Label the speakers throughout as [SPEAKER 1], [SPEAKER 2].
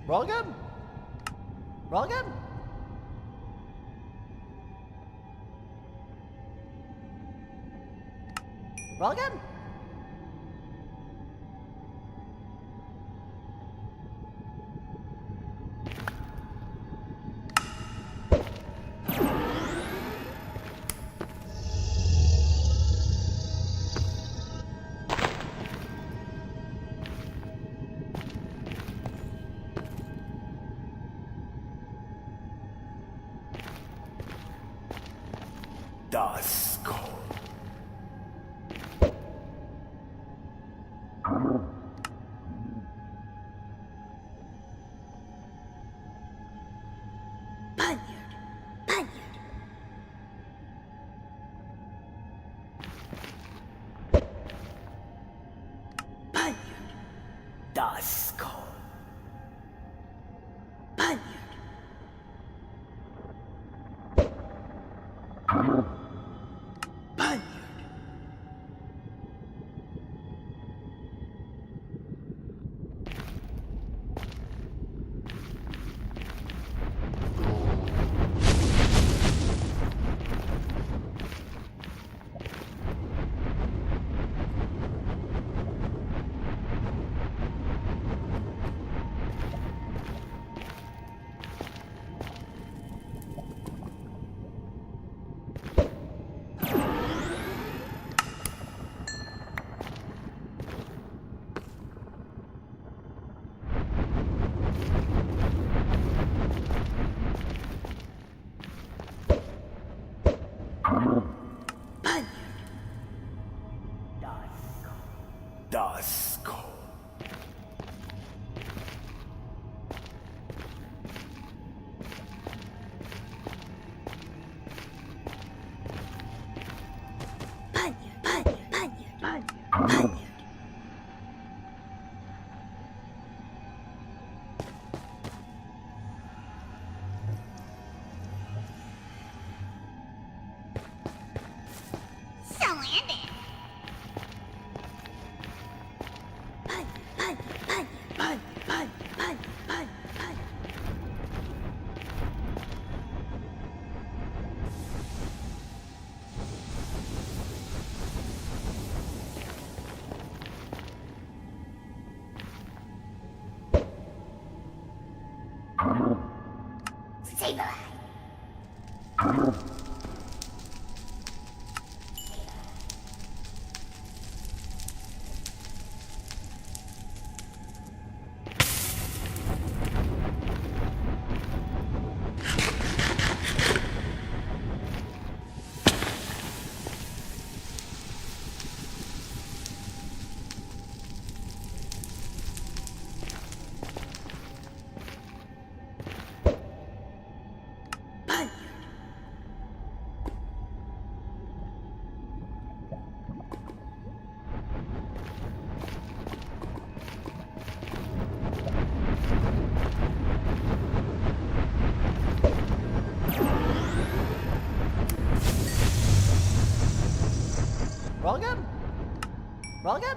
[SPEAKER 1] Roll again. Roll again. Roll again.
[SPEAKER 2] Dusk. Dusk. Dusk.
[SPEAKER 1] Roll again. Roll again.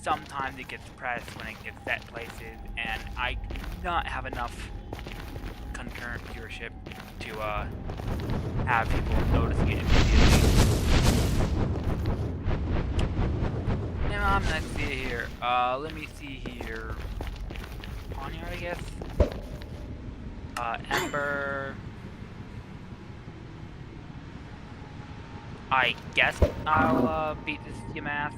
[SPEAKER 3] sometimes it gets pressed when it gets set places, and I do not have enough concurrent viewership to have people noticing it immediately. Now I'm gonna see it here. Let me see here. Poniard, I guess. Ember. I guess I'll beat this Yamask.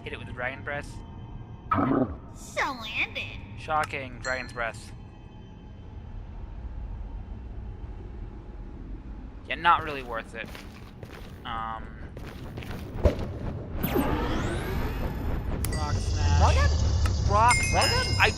[SPEAKER 3] Hit it with the Dragon Breath.
[SPEAKER 2] So landed.
[SPEAKER 3] Shocking, Dragon's Breath. Yeah, not really worth it. Rock Smash.
[SPEAKER 1] Well done.
[SPEAKER 3] Rock
[SPEAKER 1] Well
[SPEAKER 3] Smash.
[SPEAKER 1] done.
[SPEAKER 3] I.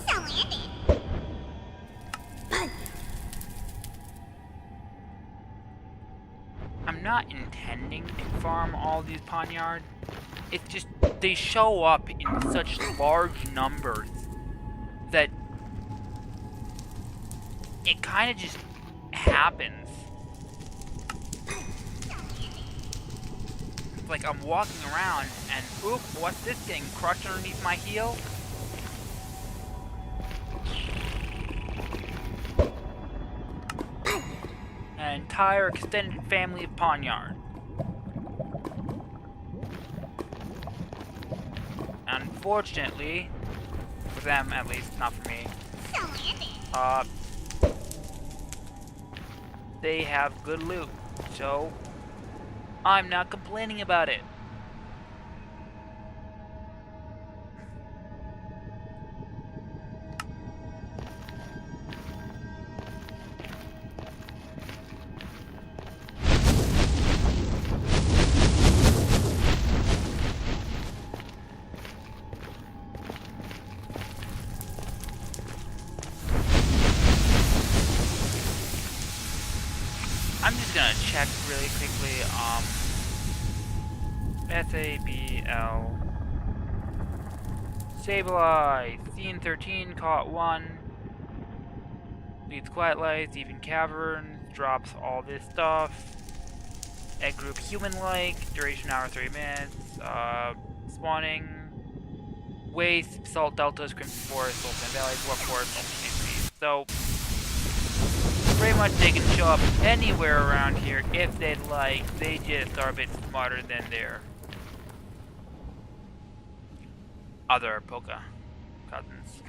[SPEAKER 2] So landed.
[SPEAKER 3] I'm not intending to farm all these Poniard. It's just they show up in such large numbers that it kind of just happens. It's like I'm walking around and oop, what's this thing crushed underneath my heel? An entire extended family of Poniard. Unfortunately, for them at least, not for me,
[SPEAKER 2] So landed.
[SPEAKER 3] they have good loot, so I'm not complaining about it. I'm just gonna check really quickly, SABL. Stabilize. Scene 13, caught 1. Leads Quiet Lights, Even Caverns, drops all this stuff. Egg group human-like, duration hour 3 minutes, spawning. Waste, Salt Deltas, Crimson Forest, Sultan Valley, Dwarf Forest, Alternate Speed. So, pretty much they can show up anywhere around here if they'd like. They just are a bit smarter than their other Poke cousins.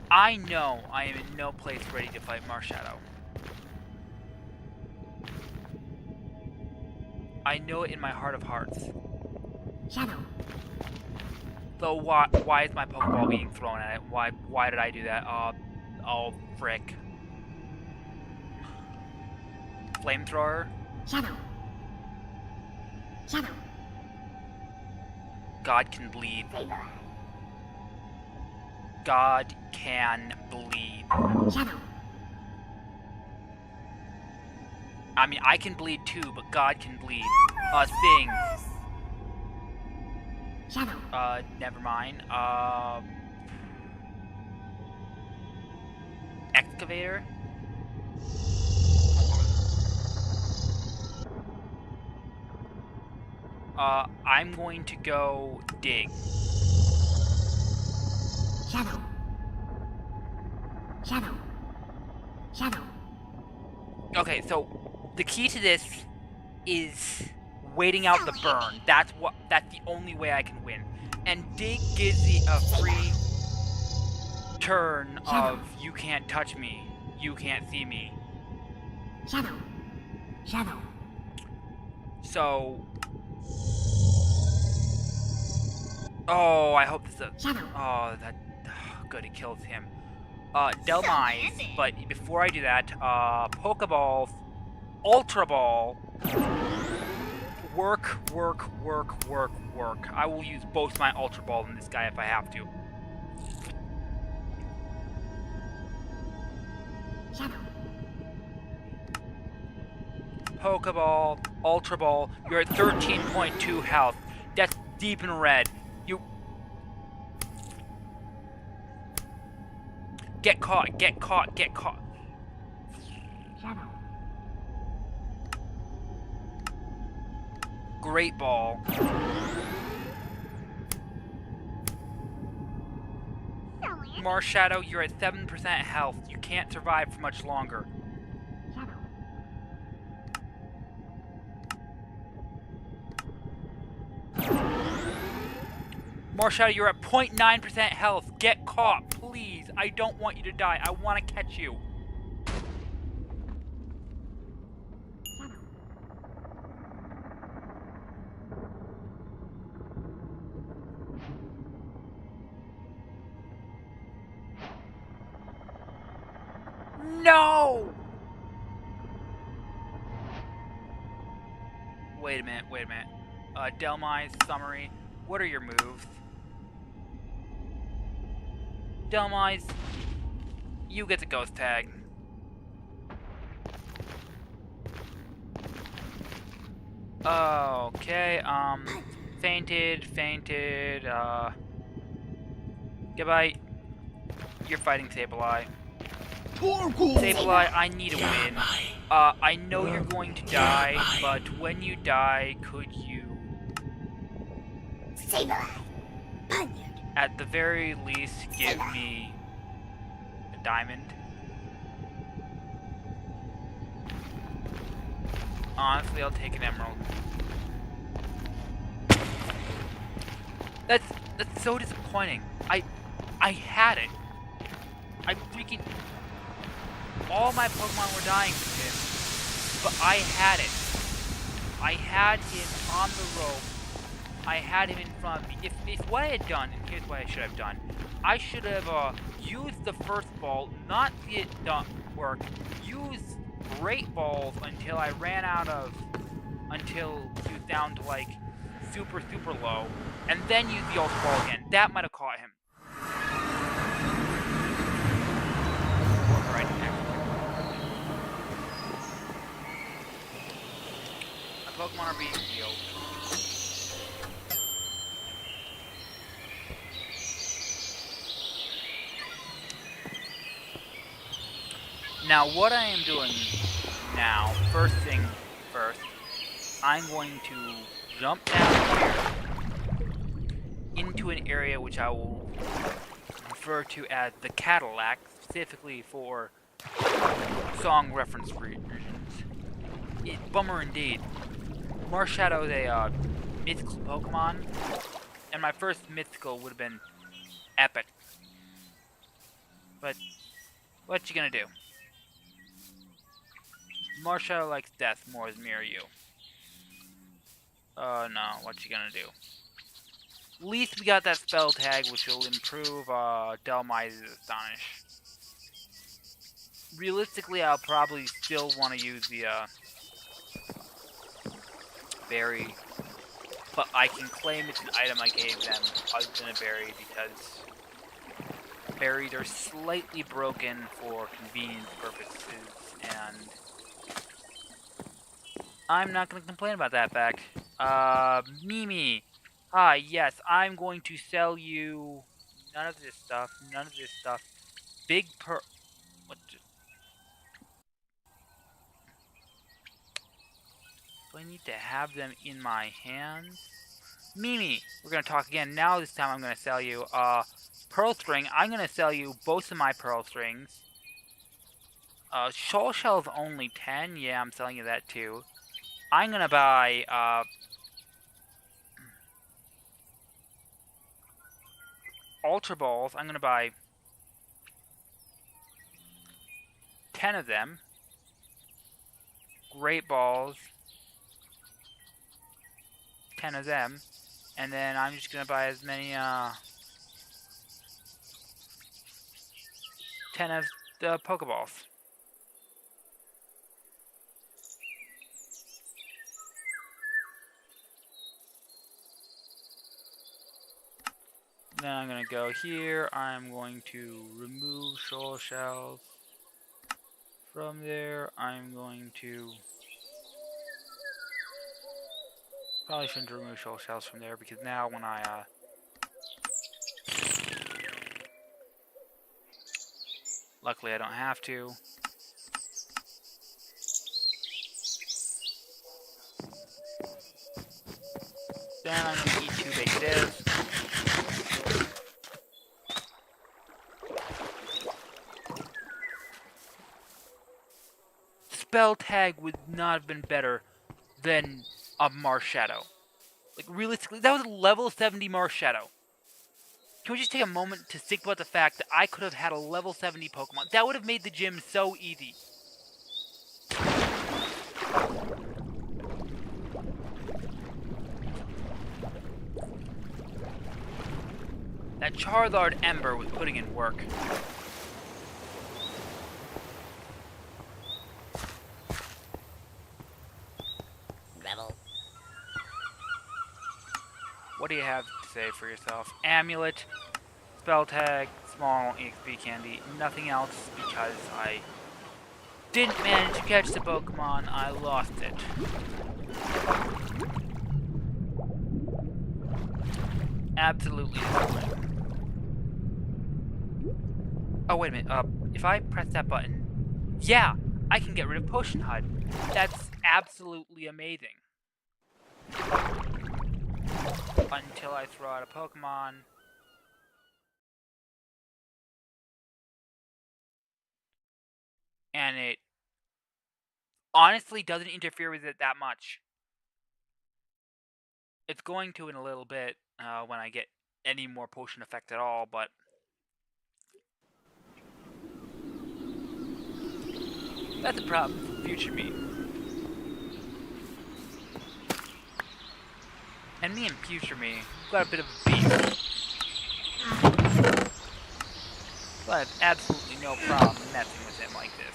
[SPEAKER 3] I know I am in no place ready to fight Marshadow. I know it in my heart of hearts.
[SPEAKER 2] Shadow.
[SPEAKER 3] So why is my Pokeball being thrown at it? Why did I do that? Oh frick. Flamethrower?
[SPEAKER 2] Shadow. Shadow.
[SPEAKER 3] God can bleed.
[SPEAKER 2] Saber.
[SPEAKER 3] God can bleed.
[SPEAKER 2] Shadow.
[SPEAKER 3] I mean, I can bleed too, but God can bleed. Thing.
[SPEAKER 2] Shadow.
[SPEAKER 3] Never mind. Excavator? I'm going to go dig.
[SPEAKER 2] Shadow. Shadow. Shadow.
[SPEAKER 3] Okay, so The key to this is waiting out the burn. That's the only way I can win. And Dig gives a free turn of you can't touch me, you can't see me.
[SPEAKER 2] Shadow. Shadow.
[SPEAKER 3] So, oh, I hope this is a, oh, that, good, it kills him. Delmise, but before I do that, Pokeball, Ultra Ball, work. I will use both my Ultra Ball in this guy if I have to.
[SPEAKER 2] Shadow.
[SPEAKER 3] Pokeball, Ultra Ball, you're at 13.2 health. That's deep in red. You... Get caught.
[SPEAKER 2] Shadow.
[SPEAKER 3] Great Ball. Marshadow, you're at 7% health. You can't survive for much longer. Marshadow, you're at 0.9% health. Get caught, please. I don't want you to die. I want to catch you. No! Wait a minute. Delmise, summary. What are your moves? Delmise, you get the ghost tag. Okay, fainted, goodbye. You're fighting Sableye. Sableye, I need a win. I know you're going to die, but when you die, could you...
[SPEAKER 2] Sableye. Puniard.
[SPEAKER 3] At the very least, give me a diamond. Honestly, I'll take an emerald. That's so disappointing. I had it. I freaking... All my Pokemon were dying to him, but I had it. I had him on the rope. I had him in front of me. If what I had done, and here's what I should have done, I should have used the first ball, not see it work, use great balls until I ran out of, until he was down to like super low, and then use the ultra ball again. That might have caught him. Alright, my Pokemon are being healed. Now, what I am doing now, first thing first, I'm going to jump down here into an area which I will refer to as the Cadillac, specifically for song reference reasons. Bummer indeed. Marshadow is a mythical Pokemon, and my first mythical would have been epic. But what you gonna do? Marshadow likes death more than Mirror. Oh no, what you gonna do? At least we got that spell tag, which will improve Delmise's Astonish. Realistically, I'll probably still want to use the berry, but I can claim it's an item I gave them other than a berry because berries are slightly broken for convenience purposes, and I'm not going to complain about that fact. Mimi. Ah, yes, I'm going to sell you none of this stuff. Big what? Do I need to have them in my hands? Mimi, we're going to talk again. Now this time I'm going to sell you, Pearl String. I'm going to sell you both of my Pearl Strings. Shoal Shell's only 10. Yeah, I'm selling you that too. I'm gonna buy, Ultra Balls. I'm gonna buy 10 of them. Great Balls. 10 of them. And then I'm just gonna buy as many, 10 of the Pokeballs. Then I'm gonna go here. I'm going to remove Shoal Shells. From there, I'm going to... Probably shouldn't remove Shoal Shells from there, because now when I, luckily I don't have to. Then I'm gonna eat 2 baked divs. Spell Tag would not have been better than a Marshadow. Like, realistically, that was a level 70 Marshadow. Can we just take a moment to think about the fact that I could have had a level 70 Pokemon? That would have made the gym so easy. That Charizard Ember was putting in work.
[SPEAKER 2] Rebel.
[SPEAKER 3] What do you have to say for yourself? Amulet, Spell Tag, small EXP candy, nothing else because I didn't manage to catch the Pokemon, I lost it. Absolutely disappointing. Oh, wait a minute. If I press that button, yeah, I can get rid of Potion HUD. That's absolutely amazing. Until I throw out a Pokemon. And it honestly doesn't interfere with it that much. It's going to in a little bit when I get any more potion effect at all, but that's a problem for future me. And me and future me got a bit of a beef. But I have absolutely no problem messing with him like this.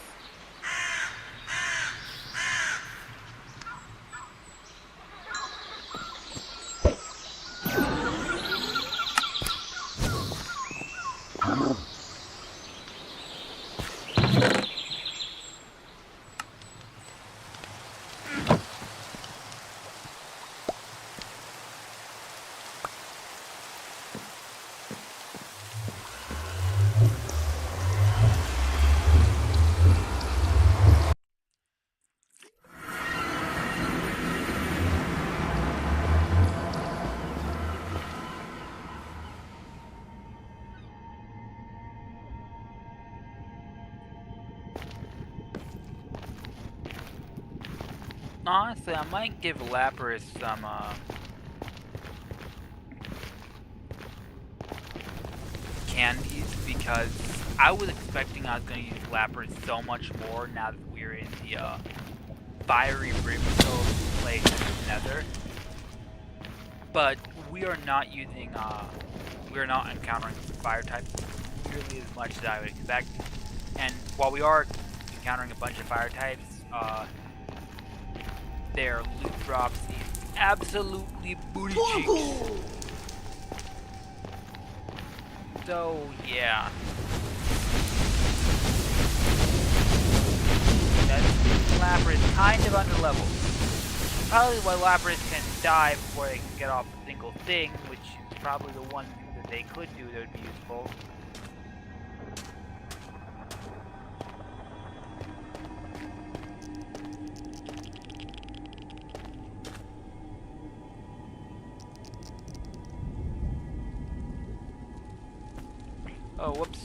[SPEAKER 3] Honestly, I might give Lapras some, candies, because I was expecting I was going to use Lapras so much more now that we're in the, fiery brimstone place in the Nether. But we are not using, we are not encountering fire types nearly as much as I would expect. And while we are encountering a bunch of fire types, their loot drops is absolutely booty cheeks. So, yeah. That Lapras is kind of underleveled. Probably why Lapras can die before they can get off a single thing, which is probably the one thing that they could do that would be useful. Oh, whoops.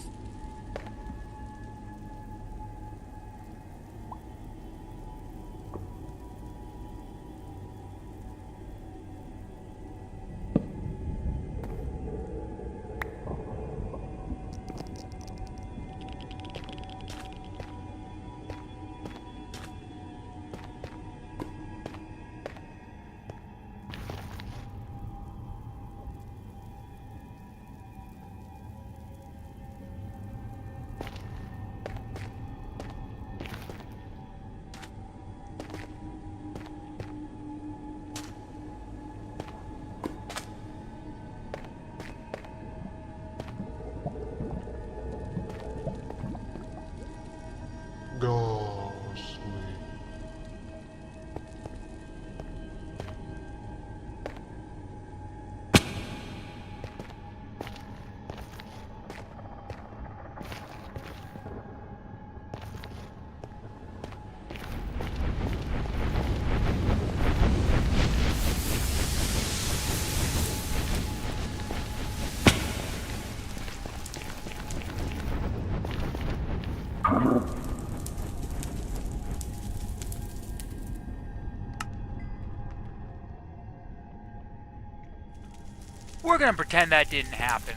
[SPEAKER 3] We're gonna pretend that didn't happen.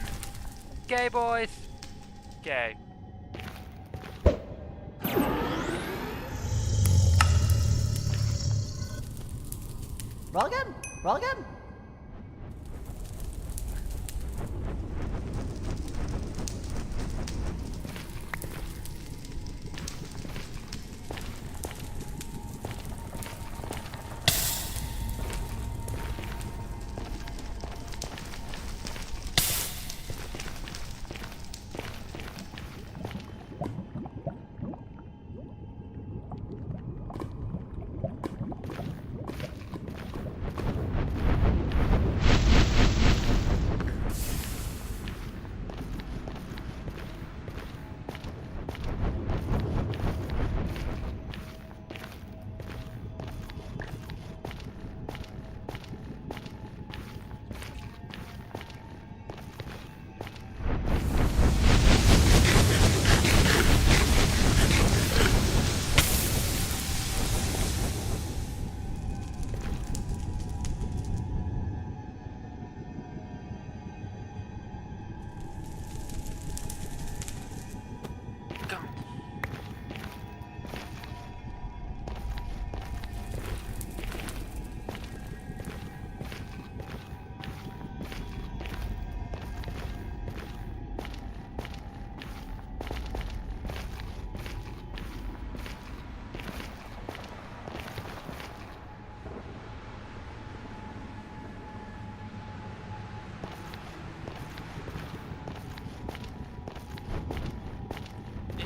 [SPEAKER 3] Okay, boys? Okay.
[SPEAKER 1] Roll again. Roll again.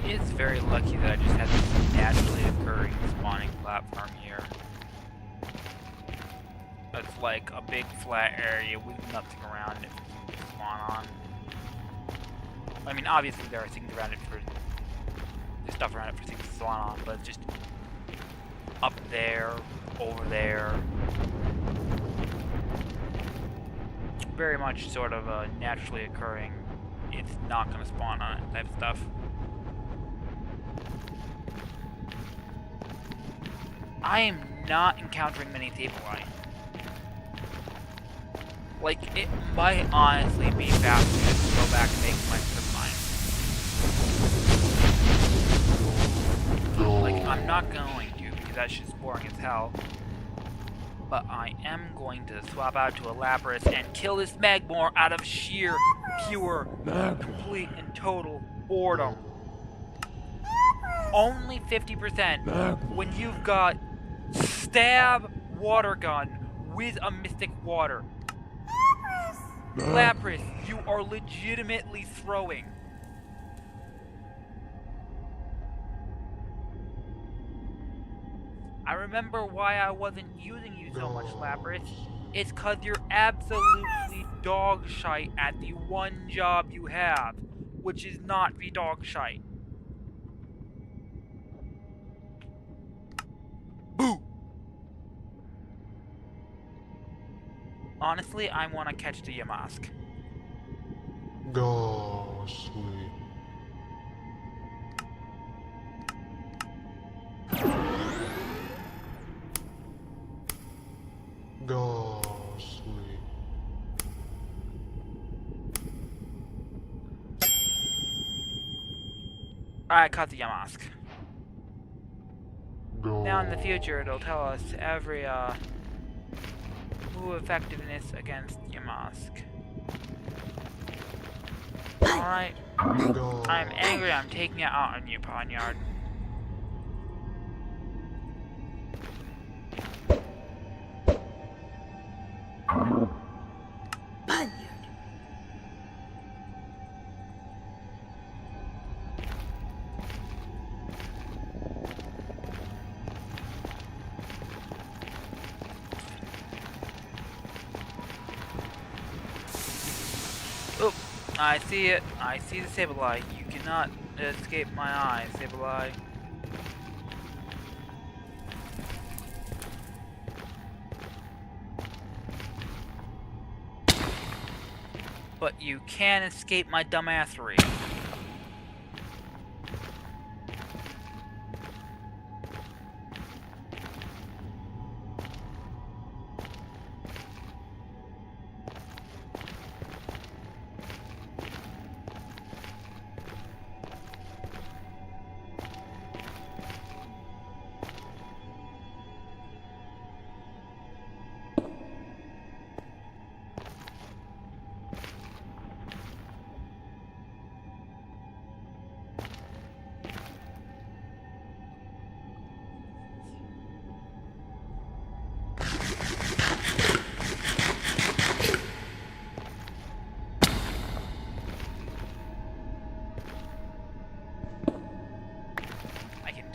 [SPEAKER 3] It's very lucky that I just had this naturally occurring spawning platform here. It's like a big flat area with nothing around it to spawn on. I mean, obviously there are things around it for... There's stuff around it for things to spawn on, but it's just... up there, over there. Very much sort of a naturally occurring, it's not gonna spawn on it type of stuff. I am not encountering many Sableye. Like, it might honestly be faster to go back and make my strip mine. Like, I'm not going to, because that shit's boring as hell. But I am going to swap out to a Lapras and kill this Magmar out of sheer, pure, complete, and total boredom. Only 50% when you've got stab water gun with a mystic water. Lapras, you are legitimately throwing. I remember why I wasn't using you so much, Lapras. It's cause you're absolutely dog shite at the one job you have, which is not be dog shite. Boo! Honestly, I want to catch the Yamask.
[SPEAKER 4] Go, sweet. Go, sweet.
[SPEAKER 3] I caught the Yamask.
[SPEAKER 4] Go.
[SPEAKER 3] Now in the future, it'll tell us every move effectiveness against Yamask. Alright.
[SPEAKER 4] Go.
[SPEAKER 3] I'm angry, I'm taking it out on you, Ponyard. Oh, I see it. I see the Sableye. You cannot escape my eye, Sableye. But you can escape my dumbassery.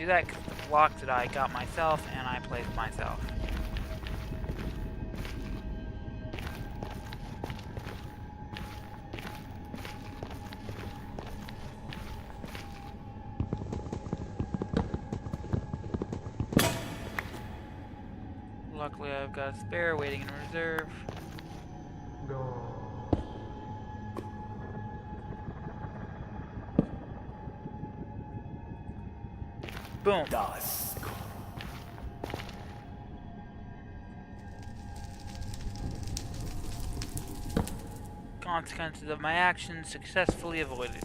[SPEAKER 3] that because the block that I got myself and I placed myself. Luckily I've got a spare waiting in reserve.
[SPEAKER 4] Ghost.
[SPEAKER 3] Boom. Consequences of my actions successfully avoided.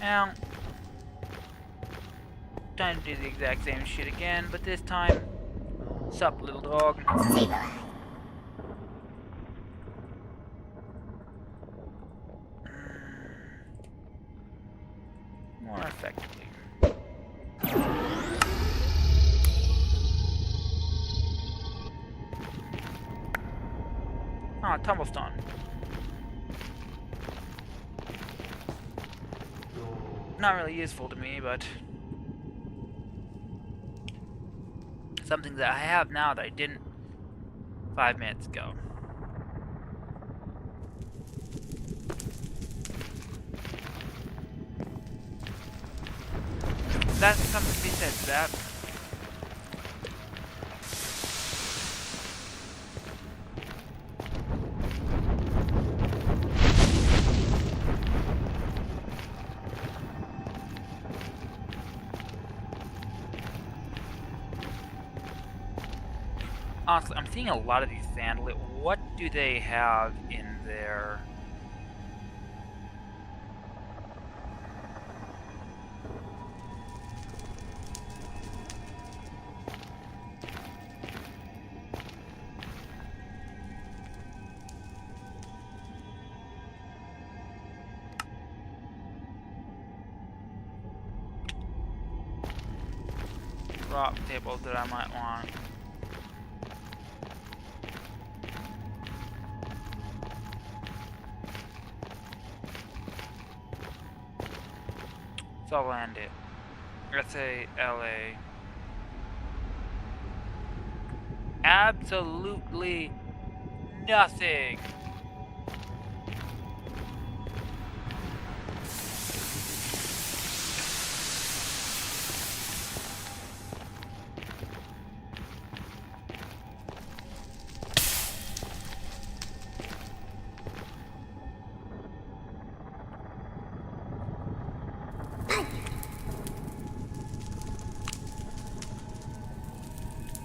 [SPEAKER 3] Now, time to do the exact same shit again, but this time, sup, little dog. More effectively. Ah, Tumblestone. Not really useful to me, but something that I have now that I didn't 5 minutes ago. That's something to be said to that. Honestly, I'm seeing a lot of these sandlit. What do they have in their... drop tables that I might want? So I'll land it. Let's say LA. Absolutely nothing.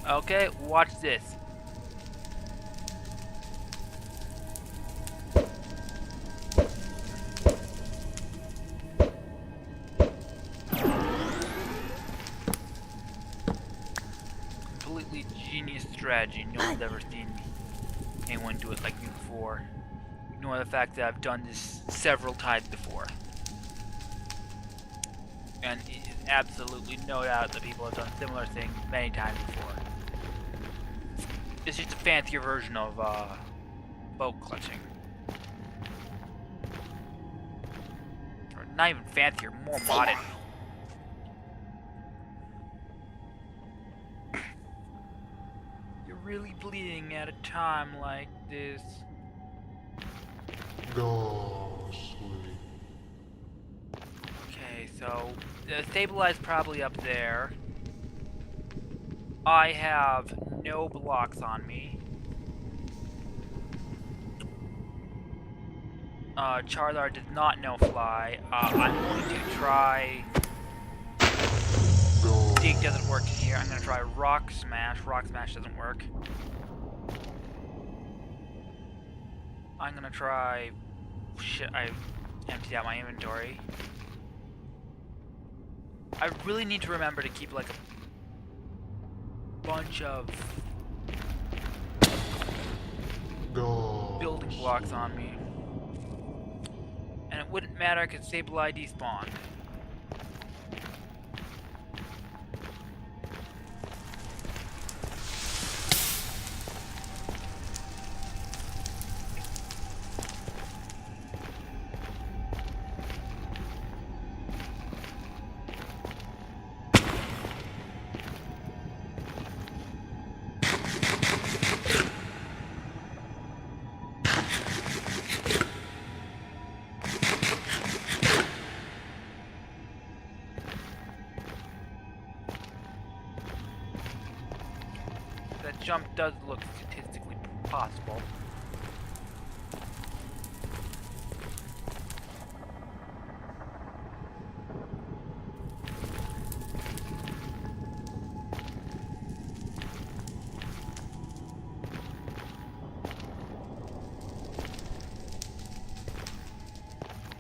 [SPEAKER 3] Okay, watch this. Completely genius strategy. No one's ever seen anyone do it like me before. Ignore the fact that I've done this several times before. And it is absolutely no doubt that people have done similar things many times before. It's just a fancier version of boat clutching. Or not even fancier, more modern. You're really bleeding at a time like this.
[SPEAKER 4] Ghostly.
[SPEAKER 3] Okay, so stabilize probably up there. I have no blocks on me. Charizard does not no fly. I'm going to try... Dig doesn't work in here. I'm going to try Rock Smash. Rock Smash doesn't work. I'm going to try... Shit, I emptied out my inventory. I really need to remember to keep like a bunch of building blocks on me. And it wouldn't matter because Sable ID spawned. jump does look statistically possible.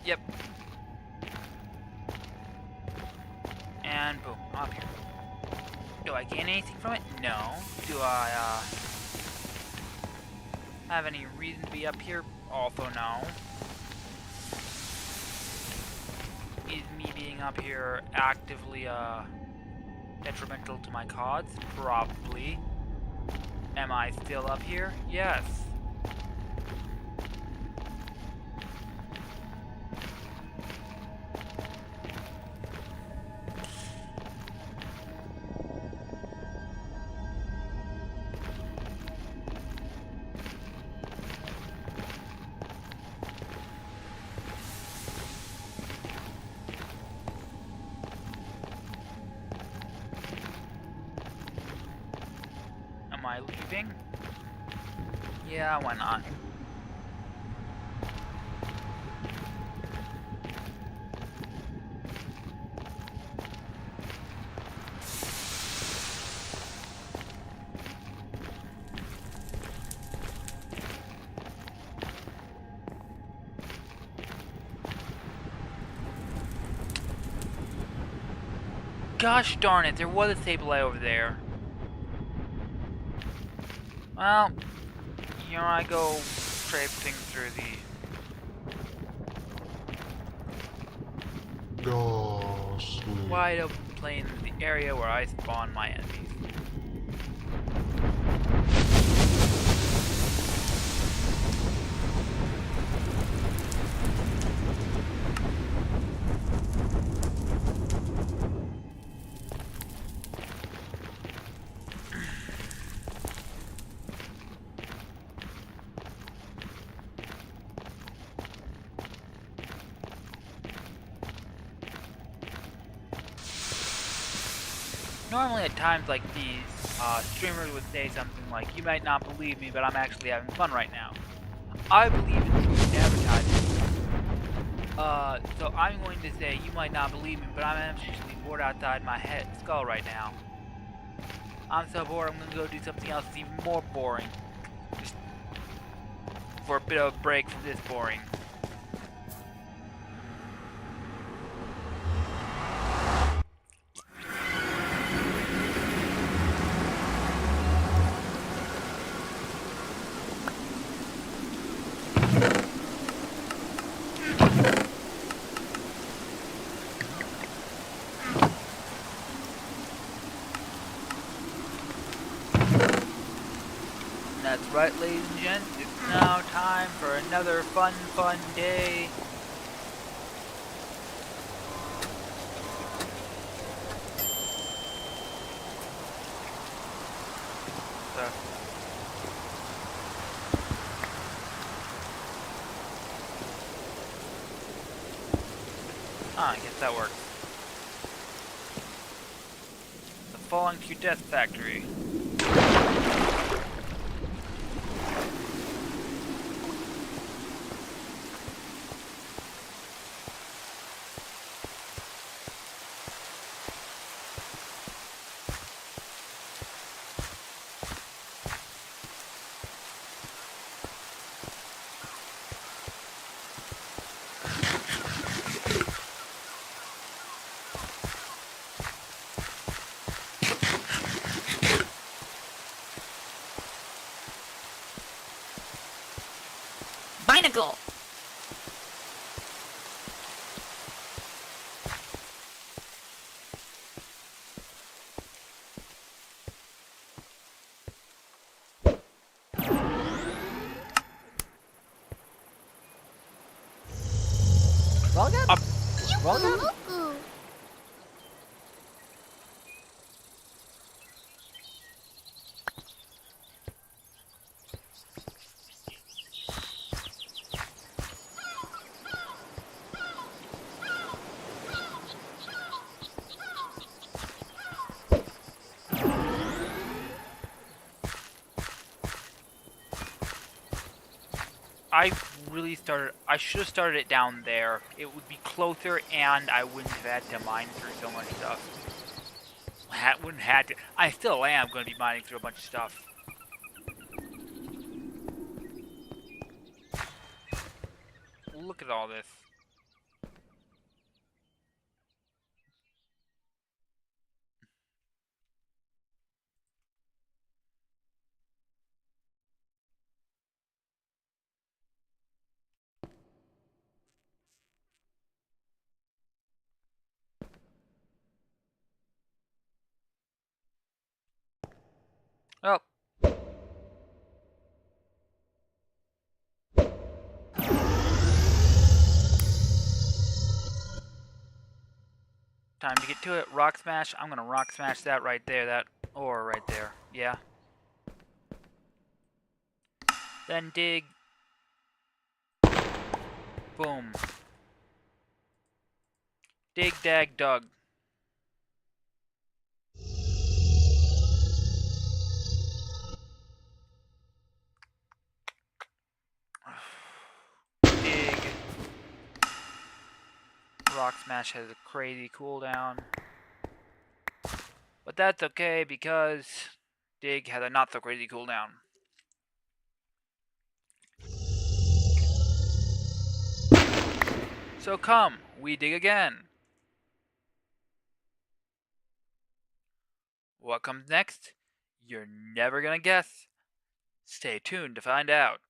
[SPEAKER 3] Yep. And boom, up here. Do I gain anything from it? No. Do I, have any reason to be up here? Also no. Is me being up here actively, detrimental to my CODs? Probably. Am I still up here? Yes. Am I leaving? Yeah, why not? Gosh darn it, there was a Sableye over there. Well, here I go traipsing through the
[SPEAKER 4] Ghastly.
[SPEAKER 3] wide open plain, the area where I spawn my enemies. Normally at times like these, streamers would say something like, "You might not believe me, but I'm actually having fun right now." I believe in truth in advertising. So I'm going to say, you might not believe me, but I'm actually bored outside my head skull right now. I'm so bored, I'm gonna go do something else even more boring. Just for a bit of a break from this boring. That's right, ladies and gents, it's now time for another fun day. So, I guess that works. The Falling to Your Death Factory.
[SPEAKER 2] Binacle!
[SPEAKER 1] Roll again.
[SPEAKER 3] Up.
[SPEAKER 1] Roll again.
[SPEAKER 3] I should have started it down there. It would be closer, and I wouldn't have had to mine through so much stuff. Wouldn't have to. I still am going to be mining through a bunch of stuff. Look at all this. Oh. Time to get to it. Rock smash. I'm gonna rock smash that right there. That ore right there. Yeah. Then dig. Boom. Dig, dag, dug. Dig. Rock smash has a crazy cooldown. But that's okay because dig has a not so crazy cooldown. So come, we dig again. What comes next? You're never gonna guess. Stay tuned to find out.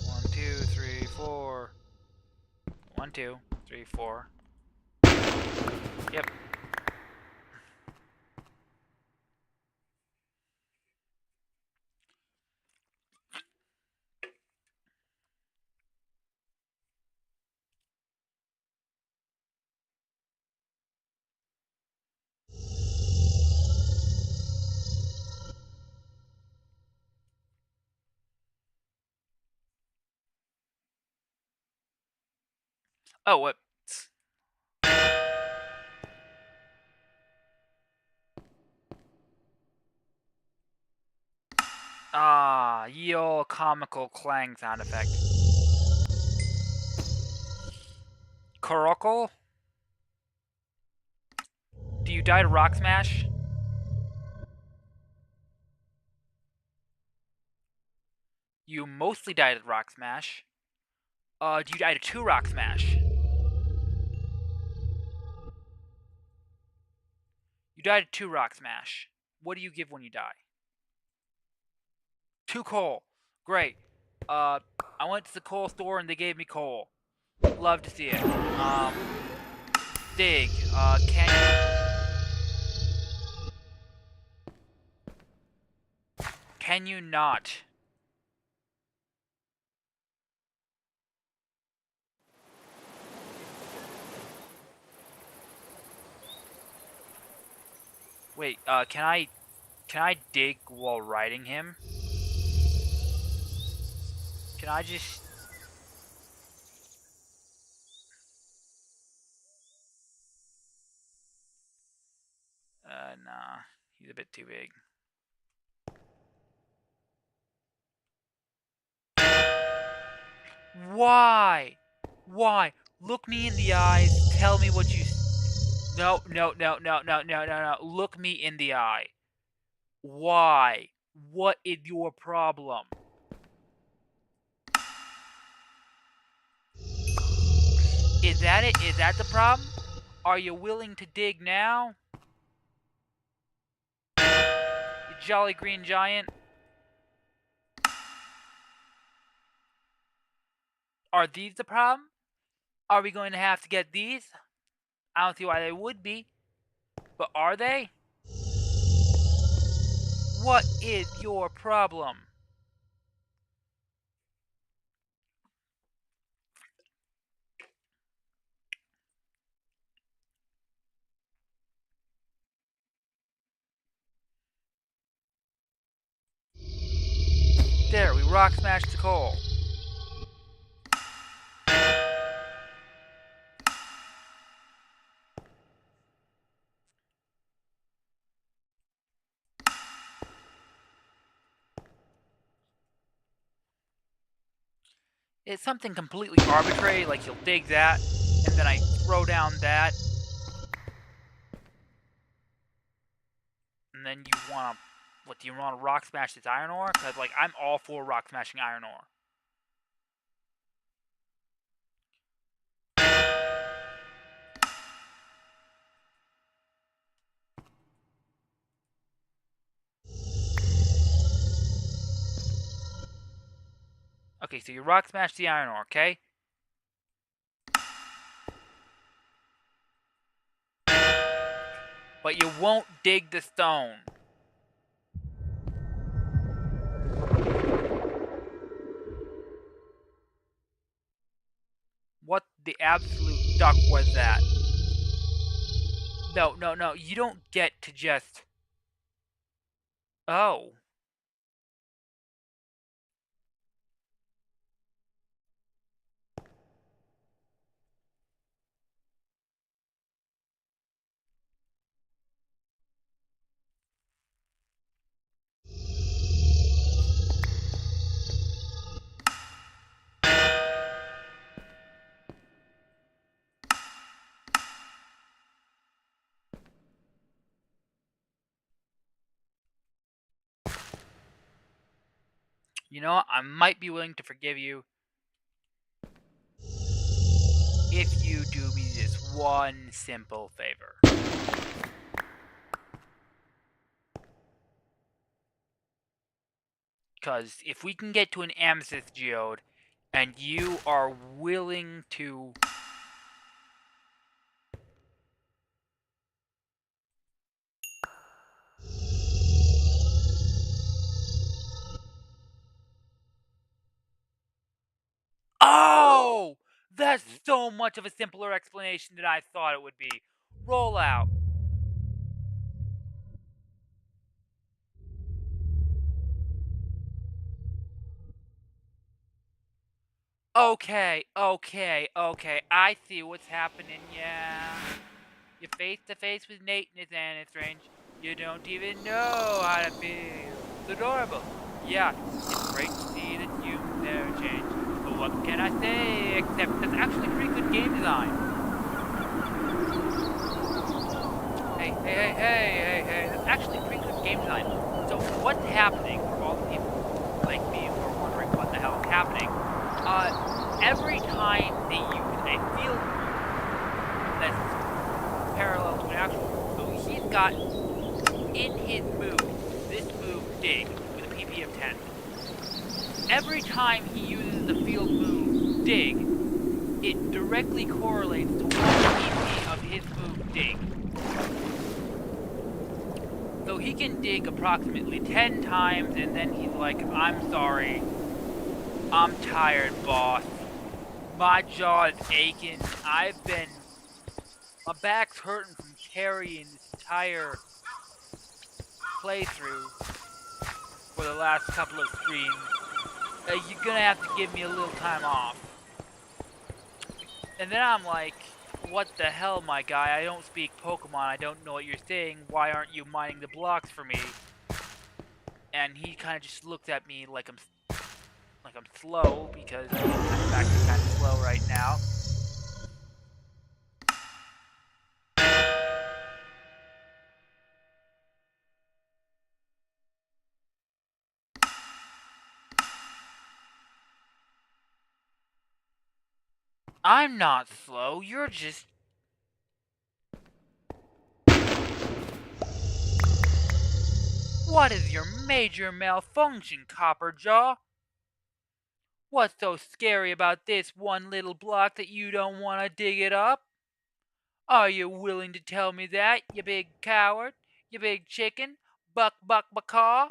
[SPEAKER 3] 1, 2, 3, 4. 1, 2, 3, 4. Yep. Oh, what? Ah, ye old comical clang sound effect. Corockle? Do you die to Rock Smash? You mostly die to Rock Smash. Do you die to 2 Rock Smash? You die to 2 Rock Smash. What do you give when you die? 2 coal. Great. I went to the coal store and they gave me coal. Love to see it. Dig. Can you not? Wait, can I dig while riding him? Can I just... nah. He's a bit too big. Why? Why? Look me in the eyes. Tell me what you... No. Look me in the eye. Why? What is your problem? Is that it? Is that the problem? Are you willing to dig now? You jolly green giant? Are these the problem? Are we going to have to get these? I don't see why they would be. But are they? What is your problem? There, we rock smashed the coal. It's something completely arbitrary, like you'll dig that, and then I throw down that, and then you wanna, what, do you wanna rock smash this iron ore? Cause, like, I'm all for rock smashing iron ore. Okay, so you rock smash the iron ore, okay? But you won't dig the stone. What the absolute duck was that? No, you don't get to just... Oh. You know what? I might be willing to forgive you if you do me this one simple favor. Because if we can get to an amethyst geode, and you are willing to... Oh! That's so much of a simpler explanation than I thought it would be. Roll out. Okay. I see what's happening, yeah. You're face to face with Nate and his Annis range. You don't even know how to feel. It's adorable. Yeah, it's great to see that you there change. But what can I say except that's actually pretty good game design. Hey, that's actually pretty good game design. So what's happening for all the people like me who are wondering what the hell is happening? Every time they use a field that's parallel to an actual, so he's got in his move, this move dig with a PP of 10. Every time he uses the field move dig, it directly correlates to 1 PP of his move dig. So he can dig approximately 10 times and then he's like, I'm sorry, I'm tired, boss. My jaw is aching. My back's hurting from carrying this entire playthrough for the last couple of streams. You're gonna have to give me a little time off. And then I'm like, what the hell, my guy? I don't speak Pokemon. I don't know what you're saying. Why aren't you mining the blocks for me? And he kind of just looked at me like I'm slow, because I'm kind of slow right now. I'm not slow, you're just... What is your major malfunction, Copperjaw? What's so scary about this one little block that you don't want to dig it up? Are you willing to tell me that, you big coward? You big chicken? Buck caw?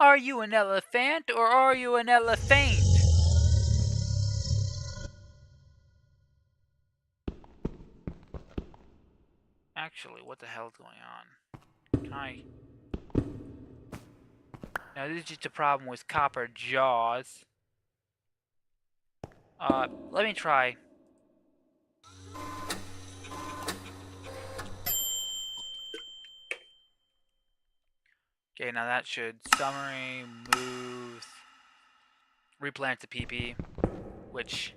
[SPEAKER 3] Are you an elephant or are you an elephant? Actually, what the hell's going on? Can I... Now, this is just a problem with copper jaws. Let me try. Okay, now that should summary, moves, replant the PP, which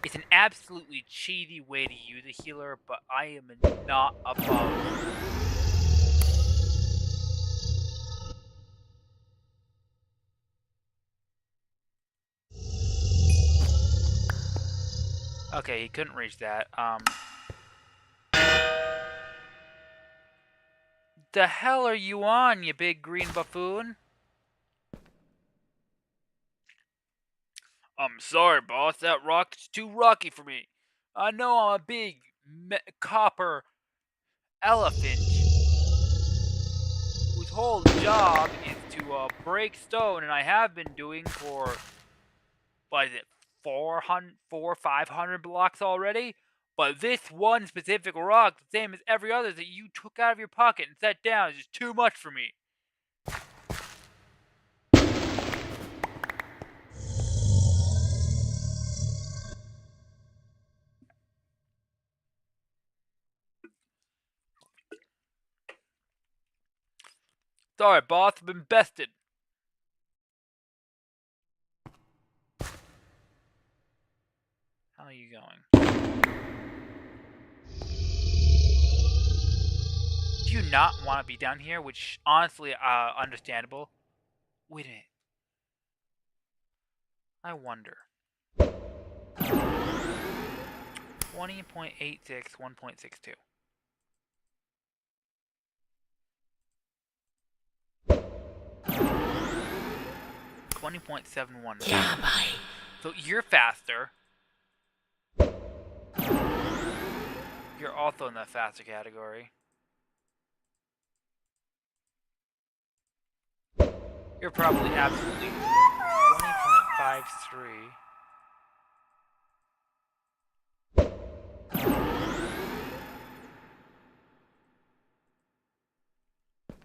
[SPEAKER 3] is an absolutely cheaty way to use a healer, but I am not above. Okay, he couldn't reach that. The hell are you on, you big green buffoon? I'm sorry, boss. That rock is too rocky for me. I know I'm a big copper elephant whose whole job is to break stone, and I have been doing for, what is it, 500 blocks already? But this one specific rock, the same as every other that you took out of your pocket and set down, is just too much for me. Sorry, boss, I've been bested. How are you going? Do you not want to be down here? Which, honestly, understandable. Wait a minute. I wonder. 20.86, 1.62. .71.
[SPEAKER 2] Yeah, bye.
[SPEAKER 3] So you're faster. You're also in the faster category. You're probably absolutely 20.53.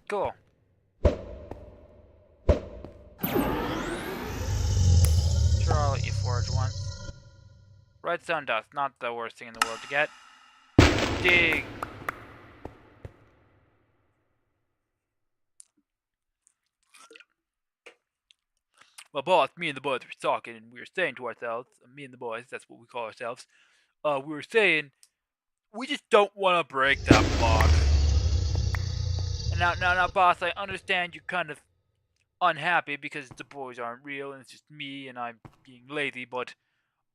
[SPEAKER 3] Cool. Sure, I'll let you forge once. Redstone dust, not the worst thing in the world to get. Dig. Well, boss, me and the boys were talking, and we were saying to ourselves, me and the boys, that's what we call ourselves, we were saying, we just don't want to break that block. And now, boss, I understand you're kind of unhappy because the boys aren't real, and it's just me, and I'm being lazy, but,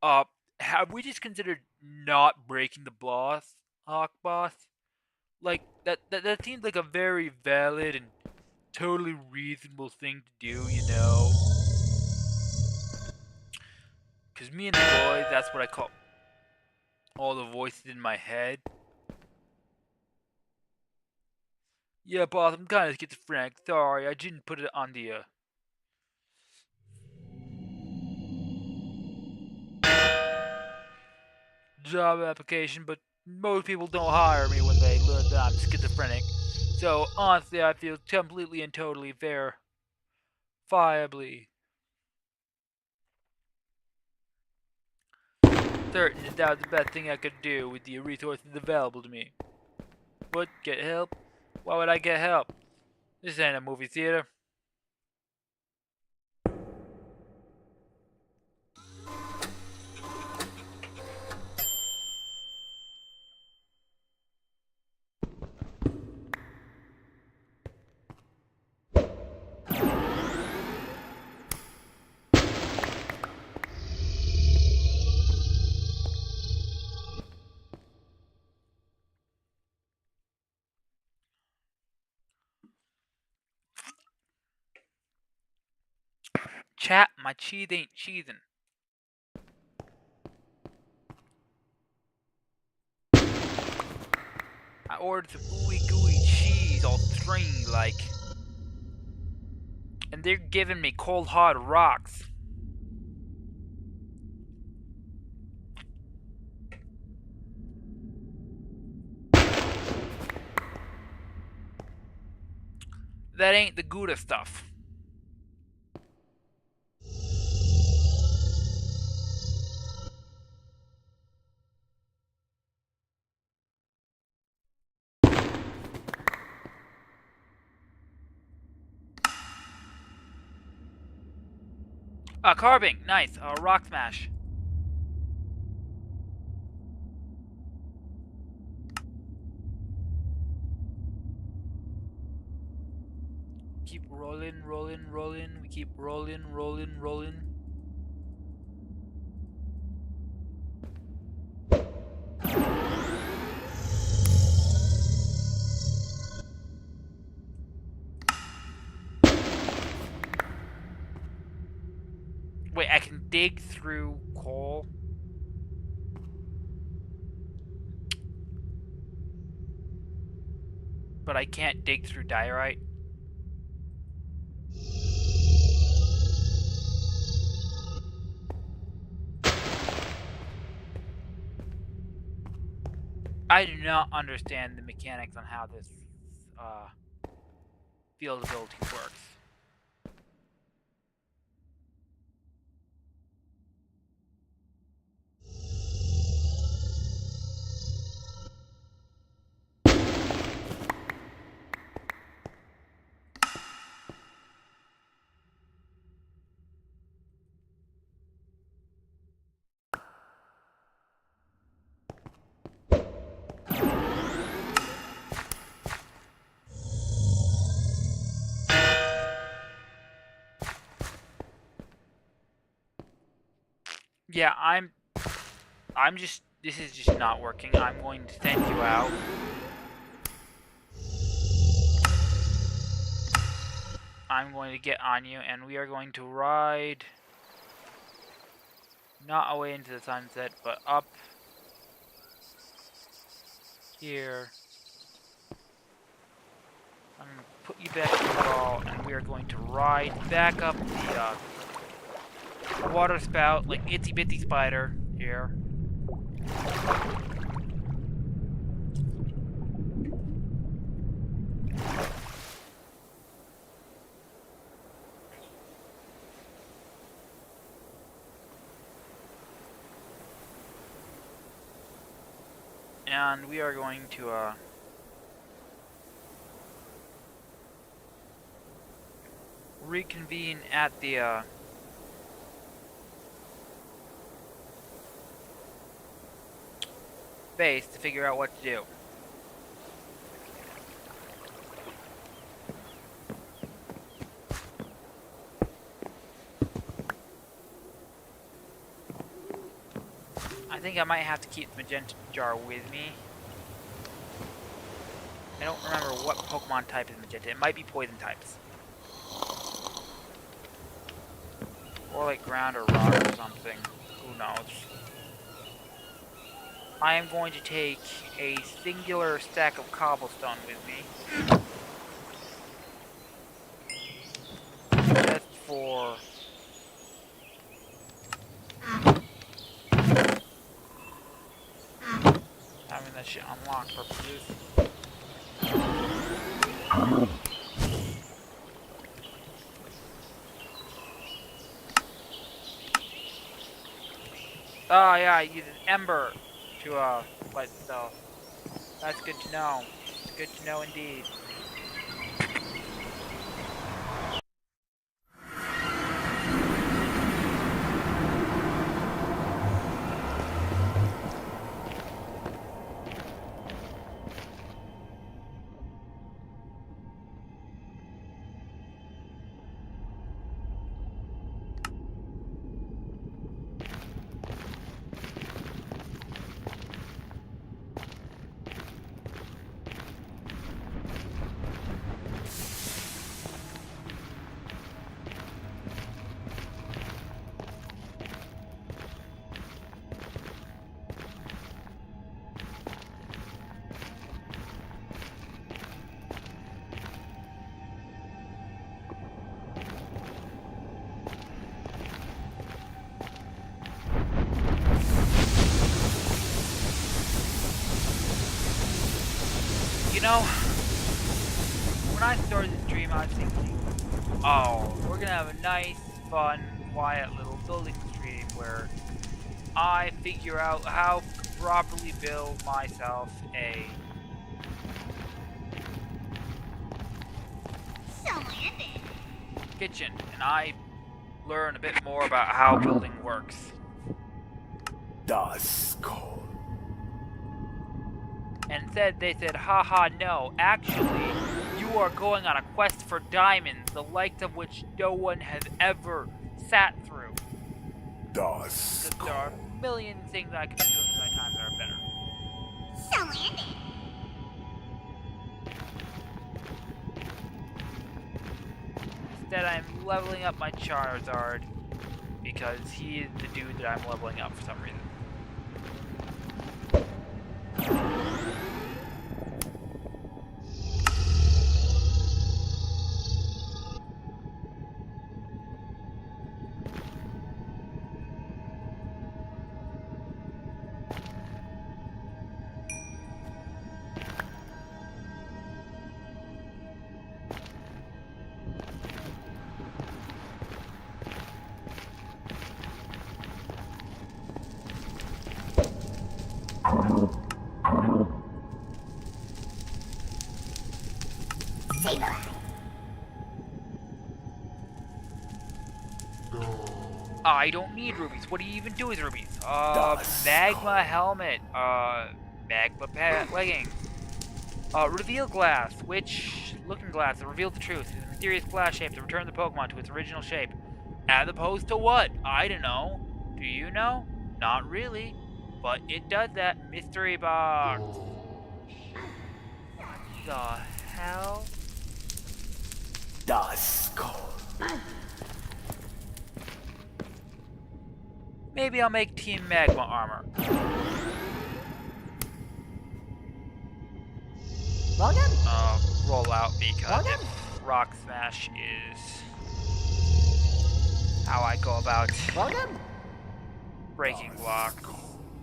[SPEAKER 3] have we just considered not breaking the block, boss? Like, that seems like a very valid and totally reasonable thing to do, you know? Because me and the boys, that's what I call all the voices in my head. Yeah, boss, I'm kind of schizophrenic. Sorry, I didn't put it on the, job application, but most people don't hire me when they learn that I'm schizophrenic. So, honestly, I feel completely and totally verifiably certain that that was the best thing I could do with the resources available to me. But, get help? Why would I get help? This ain't a movie theater. Chat, my cheese ain't cheesing. I ordered some ooey gooey cheese, all stringy like. And they're giving me cold hard rocks. That ain't the Gouda stuff. Carving, nice. Rock smash. Keep rolling, rolling, rolling. We keep rolling, rolling, rolling. Wait, I can dig through coal? But I can't dig through diorite? I do not understand the mechanics on how this field ability works. Yeah, I'm just, this is just not working. I'm going to send you out. I'm going to get on you, and we are going to ride, not away into the sunset, but up here. I'm going to put you back in the ball, and we are going to ride back up the water spout like itsy bitsy spider here. And we are going to reconvene at the base to figure out what to do. I think I might have to keep the magenta jar with me. I don't remember what Pokemon type is magenta. It might be poison types. Or like ground or rock or something. Who knows? I am going to take a singular stack of cobblestone with me. Just for having that shit unlocked purposes. Oh yeah, I use an ember to light stuff. That's good to know. It's good to know indeed. You know, when I started the stream, stream, I was thinking, oh, we're gonna have a nice, fun, quiet little building stream where I figure out how to properly build myself a kitchen, and I learn a bit more about how building works. And they said, haha, no, actually, you are going on a quest for diamonds, the likes of which no one has ever sat through. Because there are a million things I could be doing in my time that are better. Instead, I'm leveling up my Charizard, because he is the dude that I'm leveling up for some reason. I don't need rubies. What do you even do with rubies? Magma helmet. Magma leggings. Reveal glass, which looking glass that reveals the truth. It's a mysterious glass shape that returns the Pokemon to its original shape. As opposed to what? I don't know. Do you know? Not really. But it does that. Mystery box. What the hell? Maybe I'll make Team Magma armor.
[SPEAKER 1] Welcome.
[SPEAKER 3] Roll out because
[SPEAKER 1] Welcome.
[SPEAKER 3] if Rock Smash is how I go about
[SPEAKER 1] Welcome.
[SPEAKER 3] breaking blocks,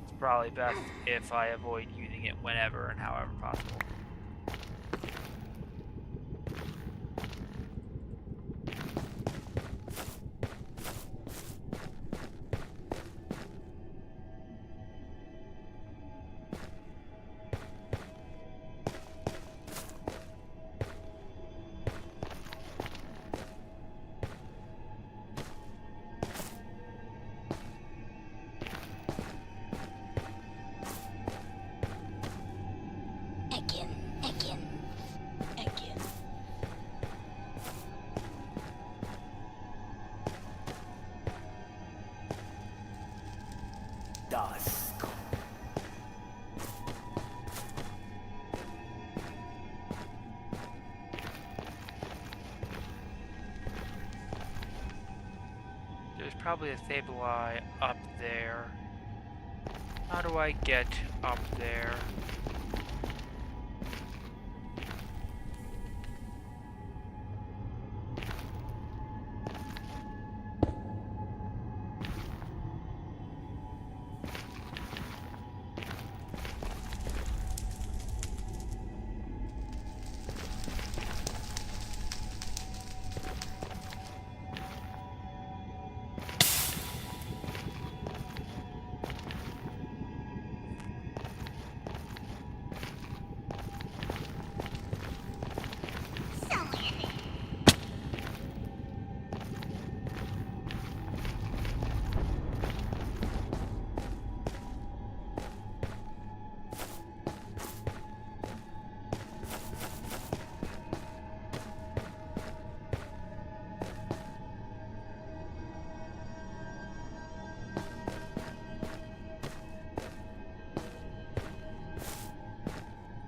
[SPEAKER 3] it's probably best if I avoid using it whenever and however possible. There's probably a Sableye up there. How do I get up there?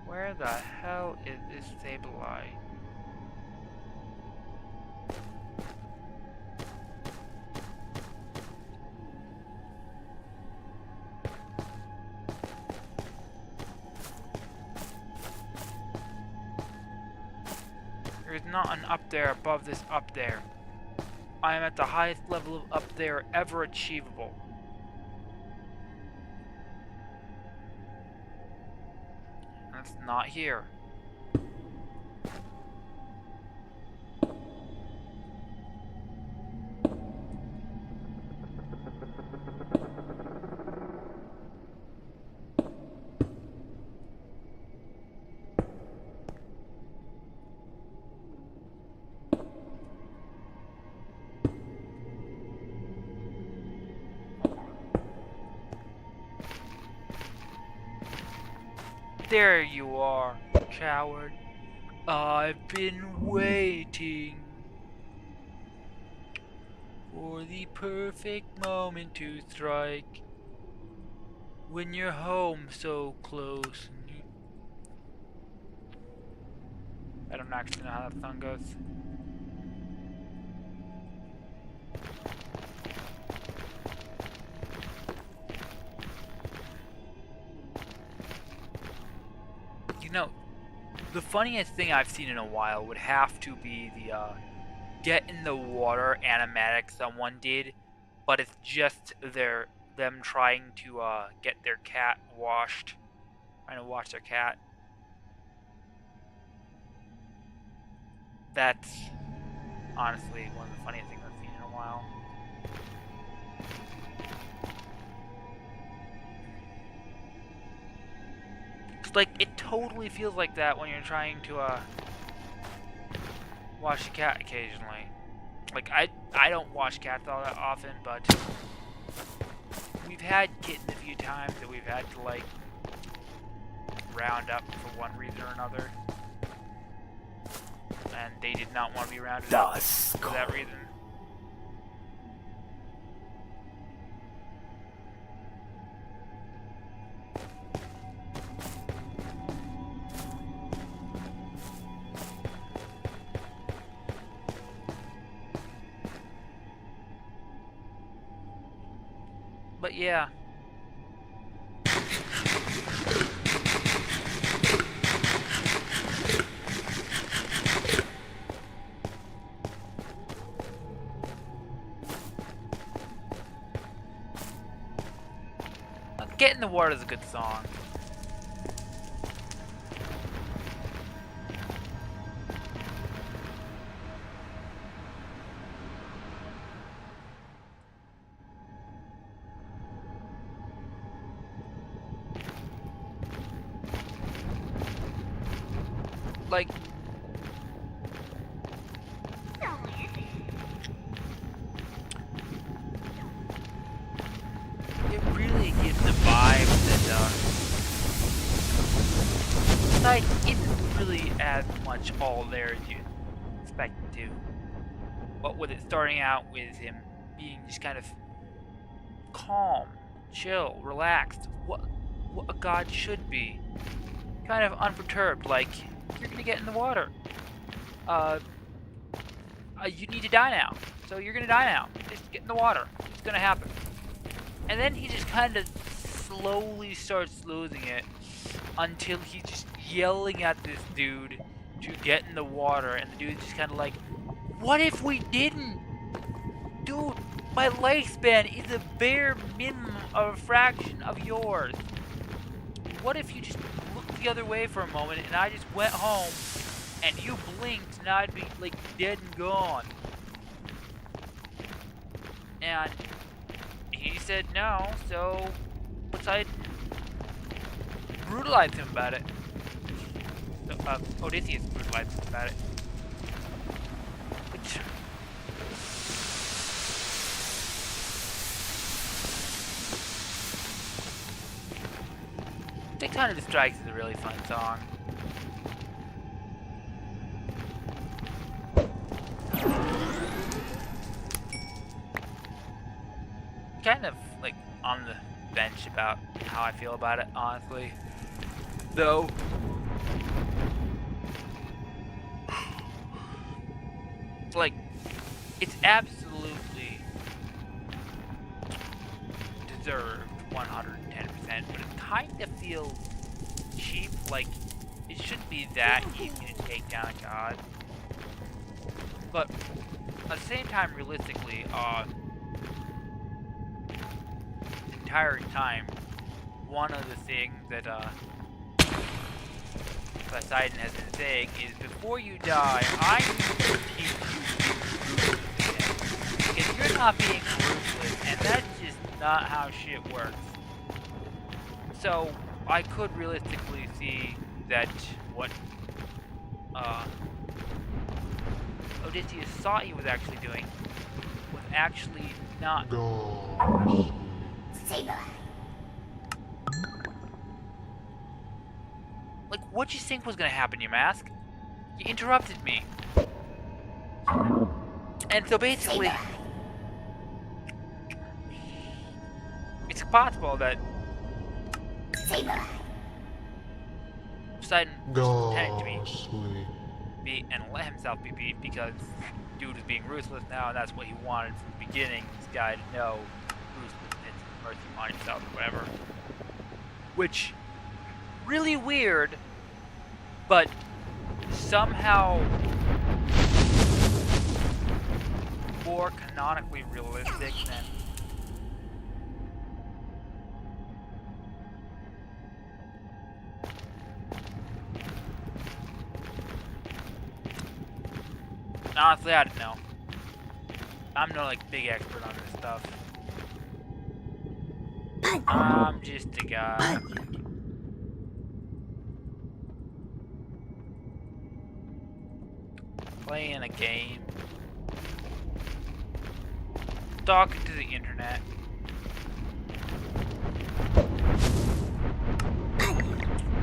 [SPEAKER 3] Where the hell is this Sableye? There is not an up there above this up there. I am at the highest level of up there ever achievable. That's not here. There you are, coward. I've been waiting for the perfect moment to strike. When you're home so close. I don't actually know how that song goes. You know, the funniest thing I've seen in a while would have to be the get in the water animatic someone did, but it's just them trying to get their cat washed, trying to wash their cat. That's honestly one of the funniest things I've seen in a while. It's like, it totally feels like that when you're trying to wash a cat occasionally. Like, I don't wash cats all that often, but we've had kittens a few times that we've had to, like, round up for one reason or another. And they did not want to be rounded up for that reason. But yeah. Get in the Water is a good song. Like, it really gives the vibe that like, isn't really as much all there as you expect it to. But with it starting out with him being just kind of calm, chill, relaxed, what a god should be, kind of unperturbed, like, you're gonna get in the water. You need to die now. So you're gonna die now. Just get in the water. It's gonna happen. And then he just kind of slowly starts losing it until he's just yelling at this dude to get in the water. And the dude's just kind of like, what if we didn't? Dude, my lifespan is a bare minimum of a fraction of yours. What if you just looked the other way for a moment and I just went home and you blinked and I'd be like dead and gone? And he said no, so I brutalized him about it. So, Odysseus brutalized him about it. Which... Big Time of the Strikes is a really fun song. Kind of like on the bench about how I feel about it, honestly. Though like, it's absolutely deserved 110%, but it kind of feels cheap. Like, it shouldn't be that easy to take down a god. But at the same time, realistically, entire time, one of the things that Poseidon has been saying is, before you die, I need to teach you ruthlessness. Because you're not being ruthless, and that's just not how shit works. So I could realistically see that what Odysseus thought he was actually doing was actually not. Like, what'd you think was gonna happen, you mask? You interrupted me. And so basically, it's possible that Poseidon
[SPEAKER 4] Go
[SPEAKER 3] pretended to
[SPEAKER 4] sleep.
[SPEAKER 3] be and let himself be beat because dude is being ruthless now, and that's what he wanted from the beginning. This guy to know ruthlessness and mercy upon himself or whatever. Which, really weird, but somehow more canonically realistic than honestly, I don't know. I'm no like big expert on this stuff. I'm just a guy. Playing a game. Talking to the internet.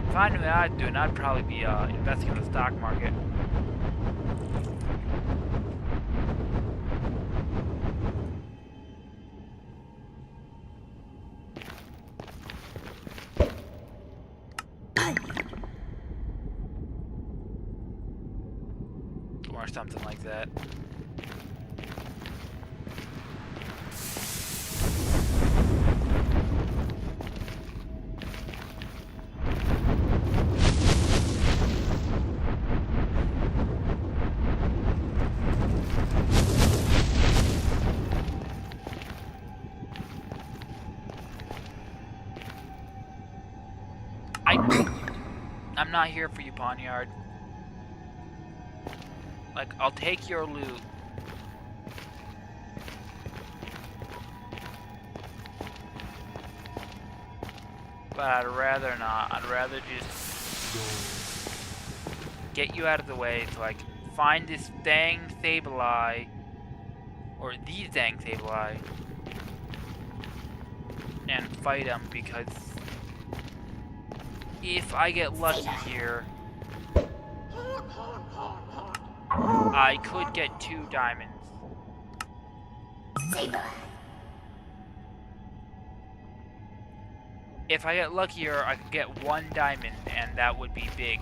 [SPEAKER 3] If I knew what I'd do, I'd probably be investing in the stock market. Or something like that. I'm not here for you, Pawnyard. Like, I'll take your loot. But I'd rather not. I'd rather just get you out of the way so I can find this dang Sableye. Or these dang Sableye. And fight them, because if I get lucky here, I could get 2 diamonds. If I get luckier, I could get 1 diamond, and that would be big.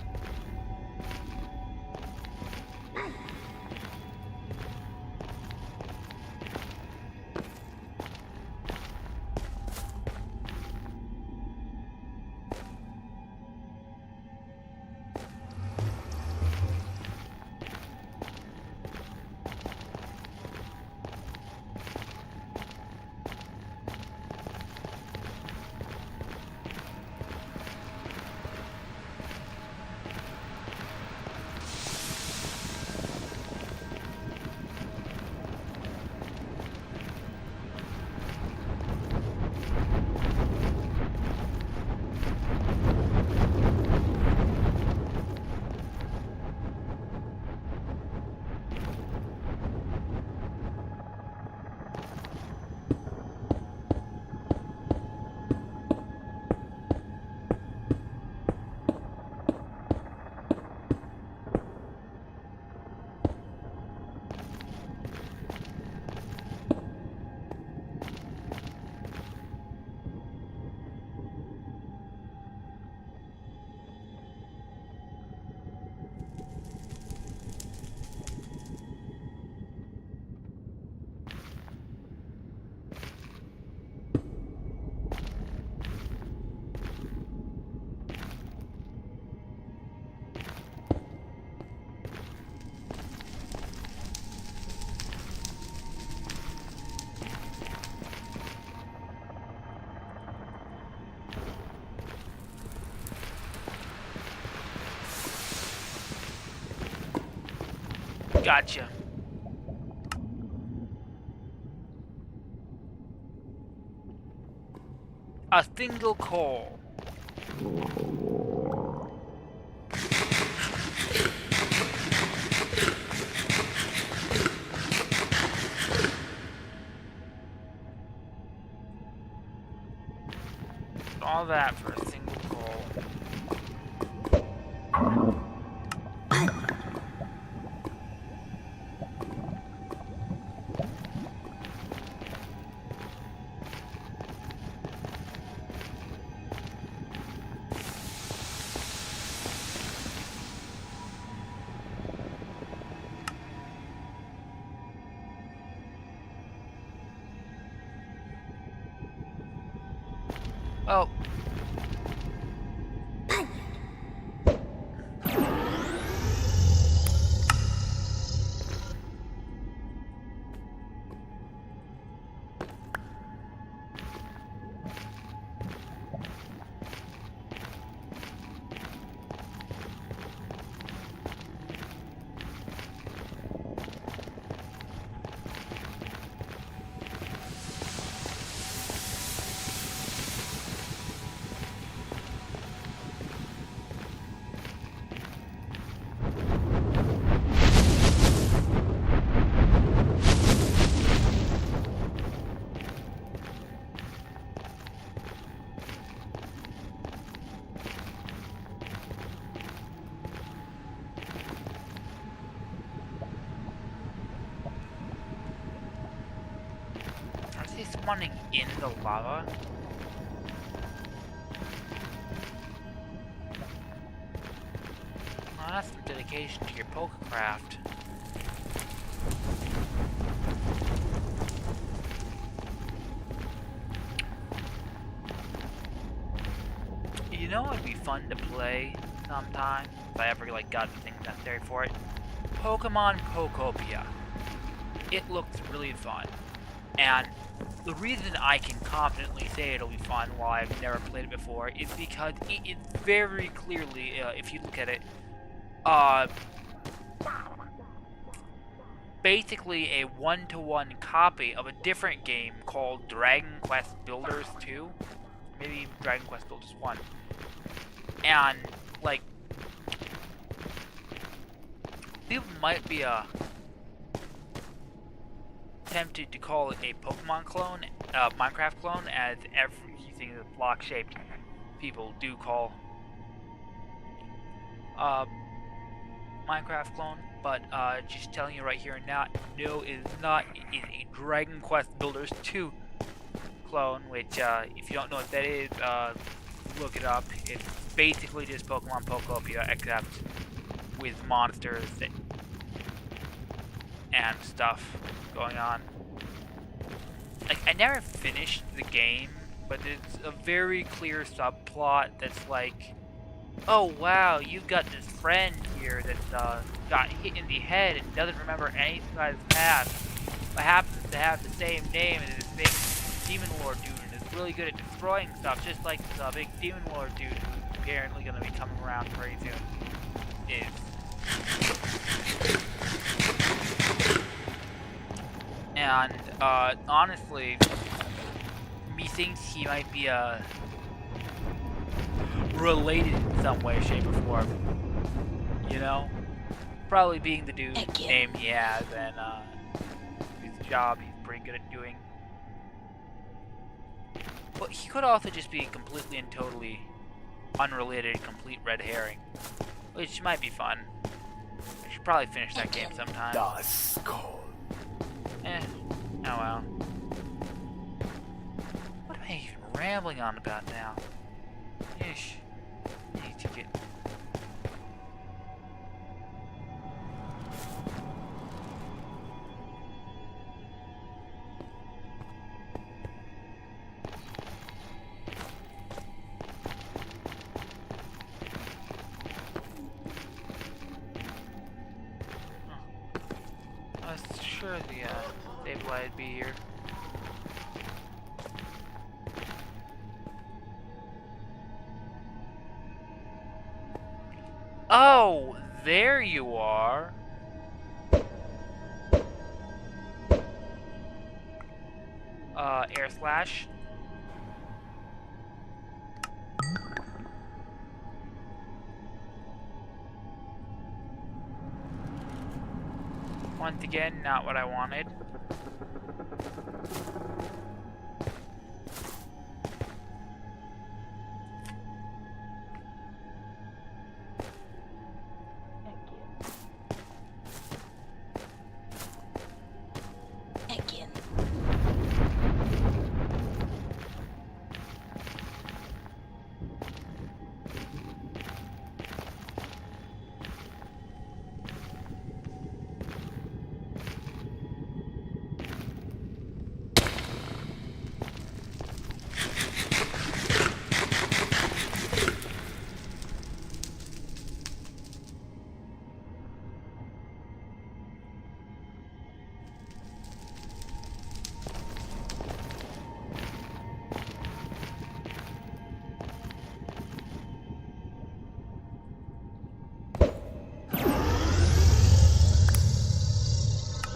[SPEAKER 3] Gotcha. A single call. All that for a single call. Well, are they spawning in the lava? Well, that's some dedication to your Pokecraft. You know it'd be fun to play sometime, if I ever like got the things necessary for it? Pokemon Pokopia. It looks really fun. And the reason I can confidently say it'll be fun while I've never played it before is because it is very clearly, if you look at it, basically a one-to-one copy of a different game called Dragon Quest Builders 2. Maybe even Dragon Quest Builders 1. And, like, people might be tempted to call it a Pokemon clone, Minecraft clone, as everything is block-shaped people do call Minecraft clone, but just telling you right here and now, no, it is not. It is a Dragon Quest Builders 2 clone, which, if you don't know what that is, look it up. It's basically just Pokemon Pokopia, except with monsters and stuff going on. Like, I never finished the game, but it's a very clear subplot that's like, oh wow, you've got this friend here that's got hit in the head and doesn't remember anything about his past, but happens to have the same name as this big demon lord dude and is really good at destroying stuff, just like the big demon lord dude who's apparently going to be coming around pretty soon is. And honestly, methinks he might be related in some way, shape, or form. You know? Probably being the dude's name he has and his job he's pretty good at doing. But he could also just be completely and totally unrelated, complete red herring. Which might be fun. I should probably finish that game sometime. Oh well. What am I even rambling on about now? Ish. I need to get... I was sure the save would be here. Oh, there you are. Air slash. Once again, not what I wanted.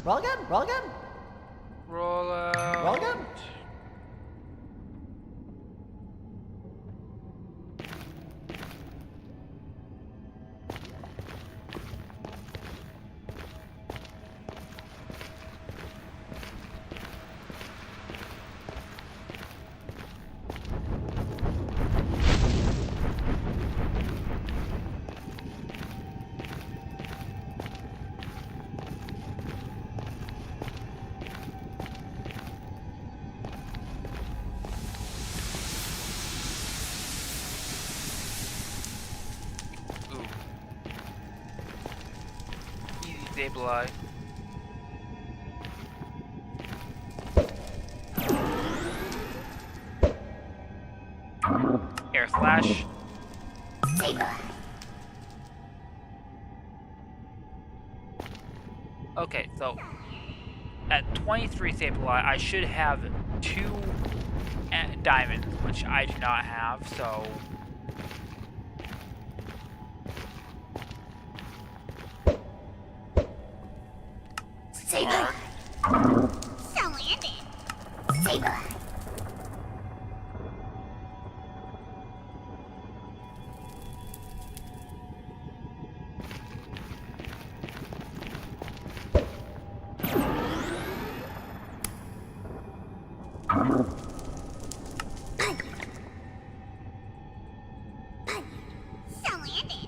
[SPEAKER 1] Roll again. Roll again.
[SPEAKER 3] Roll out.
[SPEAKER 1] Roll again.
[SPEAKER 3] Stabilize. Air slash. Okay, so at 23 stabilize, I should have 2 diamonds, which I do not have, so.
[SPEAKER 2] Saber. So landed. Saber. So landed.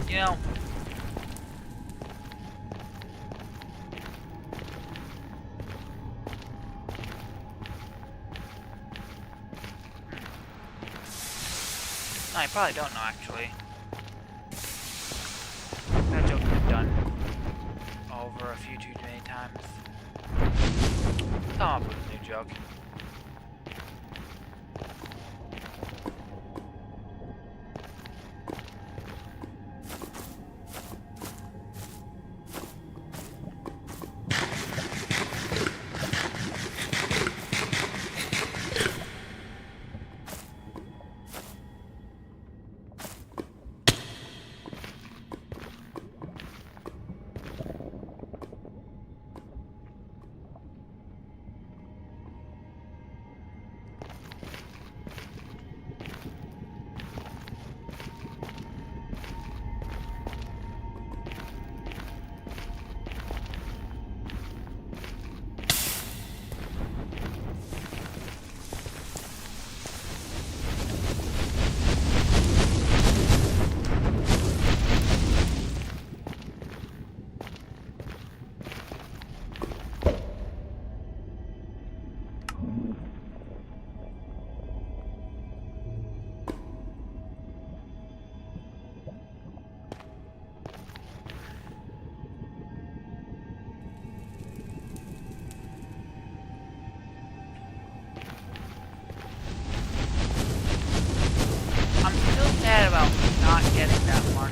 [SPEAKER 3] You know, I probably don't know actually. That joke has been done over a few too many times. Come up with a new joke.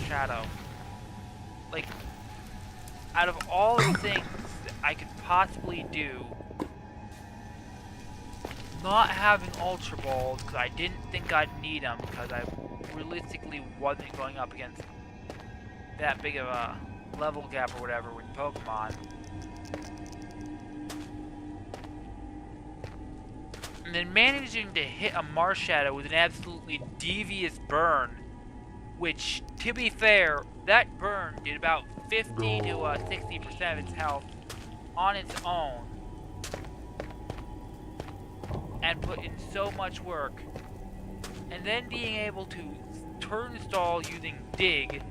[SPEAKER 3] Shadow. Like, out of all the things that I could possibly do, not having Ultra Balls, because I didn't think I'd need them, because I realistically wasn't going up against that big of a level gap or whatever with Pokemon. And then managing to hit a Marshadow with an absolutely devious burn, which, to be fair, that burn did about 50 to 60% of its health on its own, and put in so much work, and then being able to turnstile using Dig,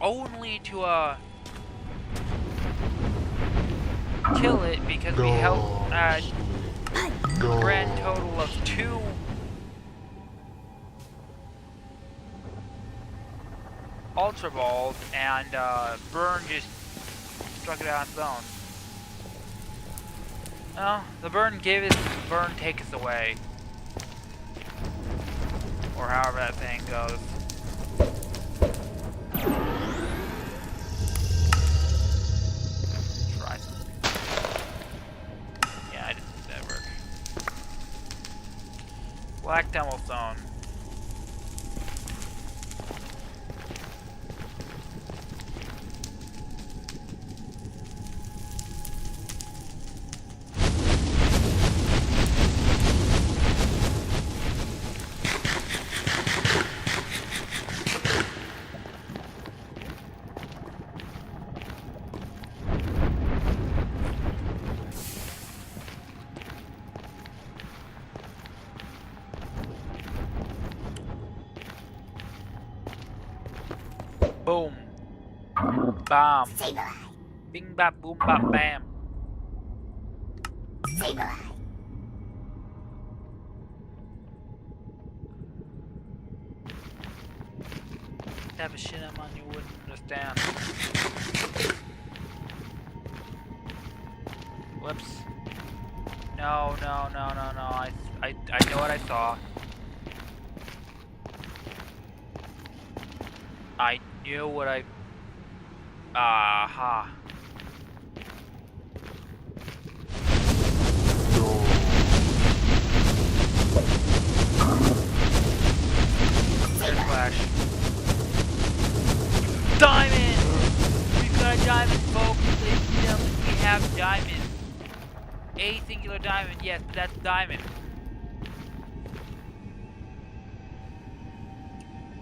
[SPEAKER 3] only to kill it because we held a grand total of 2 Ultra Balls, and Burn just struck it out on its own. Well, the burn give us, burn take us away. Or however that thing goes. Black Tunnel Zone. Boom. Bomb.
[SPEAKER 2] Sableye.
[SPEAKER 3] Bing bop boom bop bam.
[SPEAKER 2] Sableye.
[SPEAKER 3] Type of shit I'm on you wouldn't understand. Whoops. No. I know what I saw. I knew what I... Aha. There's Flash. Diamond! We've got a diamond, folks. Ladies and gentlemen, we have diamond. A singular diamond, yes, but that's diamond.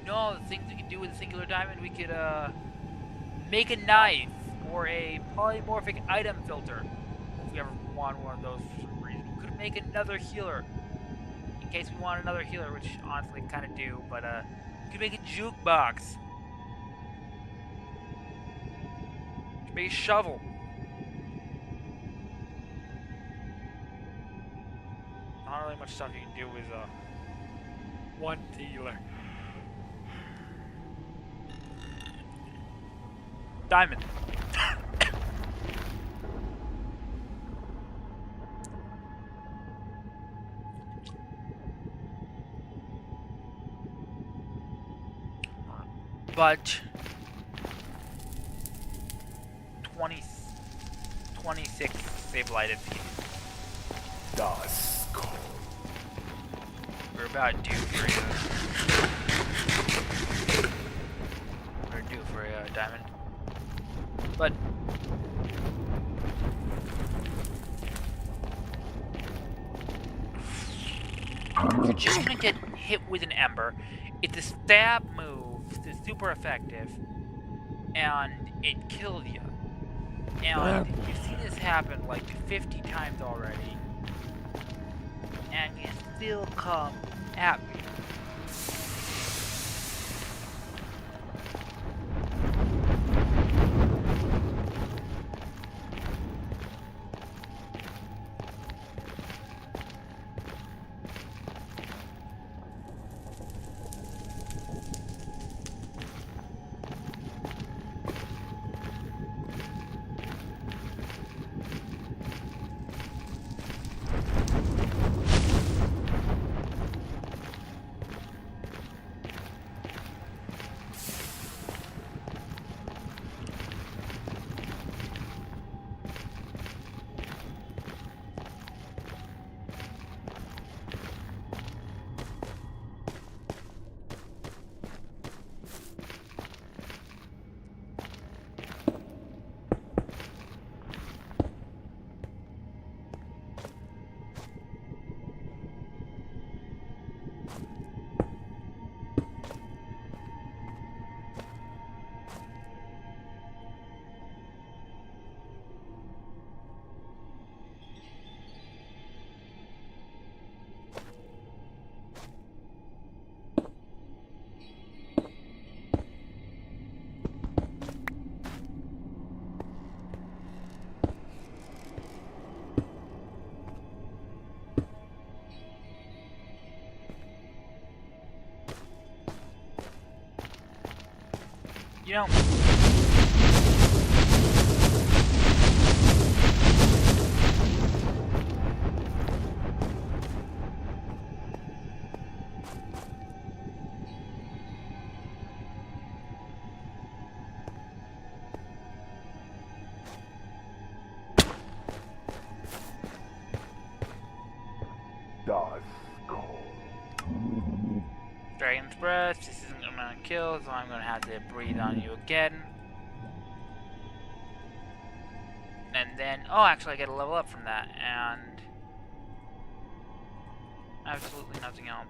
[SPEAKER 3] No, the things we can do with a singular diamond, we could, make a knife or a polymorphic item filter. If we ever want one of those for some reason. We could make another healer. In case we want another healer, which honestly kind of do, but, we could make a jukebox. We could make a shovel. Not really much stuff you can do with, one healer. Diamond. But 26 Sableye defeated. We're about due for a diamond. But if you're just gonna get hit with an ember, it's a stab move, it's super effective, and it kills you. And you've seen this happen like 50 times already, and you still come at me. You know,
[SPEAKER 5] Das cold.
[SPEAKER 3] Someone's breath. This isn't gonna kill, so I'm gonna have to breathe on you again. And then, oh, actually, I get a level up from that, and absolutely nothing else.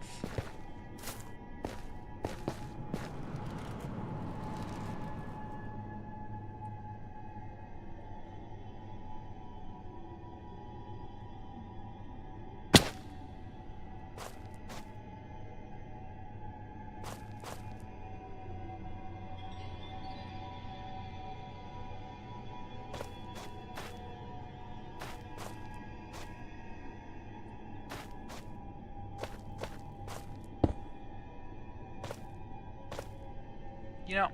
[SPEAKER 3] You know,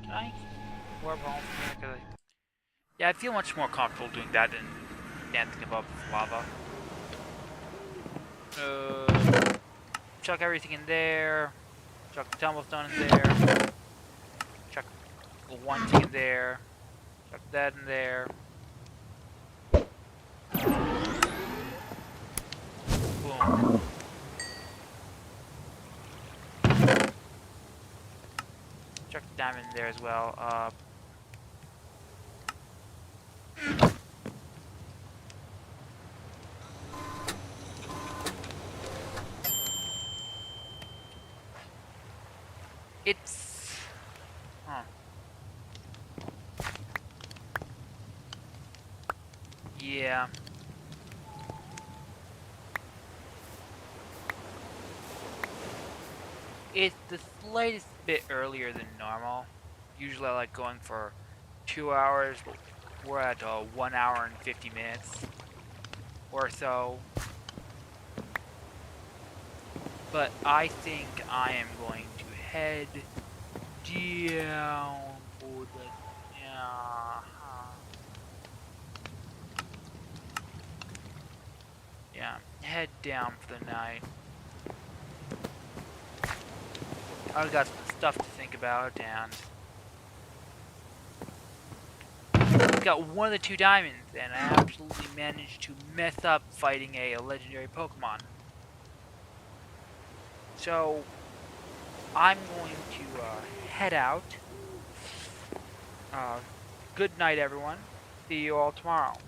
[SPEAKER 3] can I warp home from here? 'Cause yeah, I feel much more comfortable doing that than dancing above lava. Chuck everything in there. Chuck the tumblestone in there. Chuck one thing in there. Chuck that in there. Boom. Chuck the diamond in there as well. It's... Huh. Yeah. It's the slightest bit earlier than normal. Usually I like going for 2 hours, but we're at 1 hour and 50 minutes or so. But I think I am going to head down for the... Yeah, head down for the night. I've got some stuff to think about, and got one of the 2 diamonds, and I absolutely managed to mess up fighting a legendary Pokemon. So I'm going to head out. Good night, everyone. See you all tomorrow.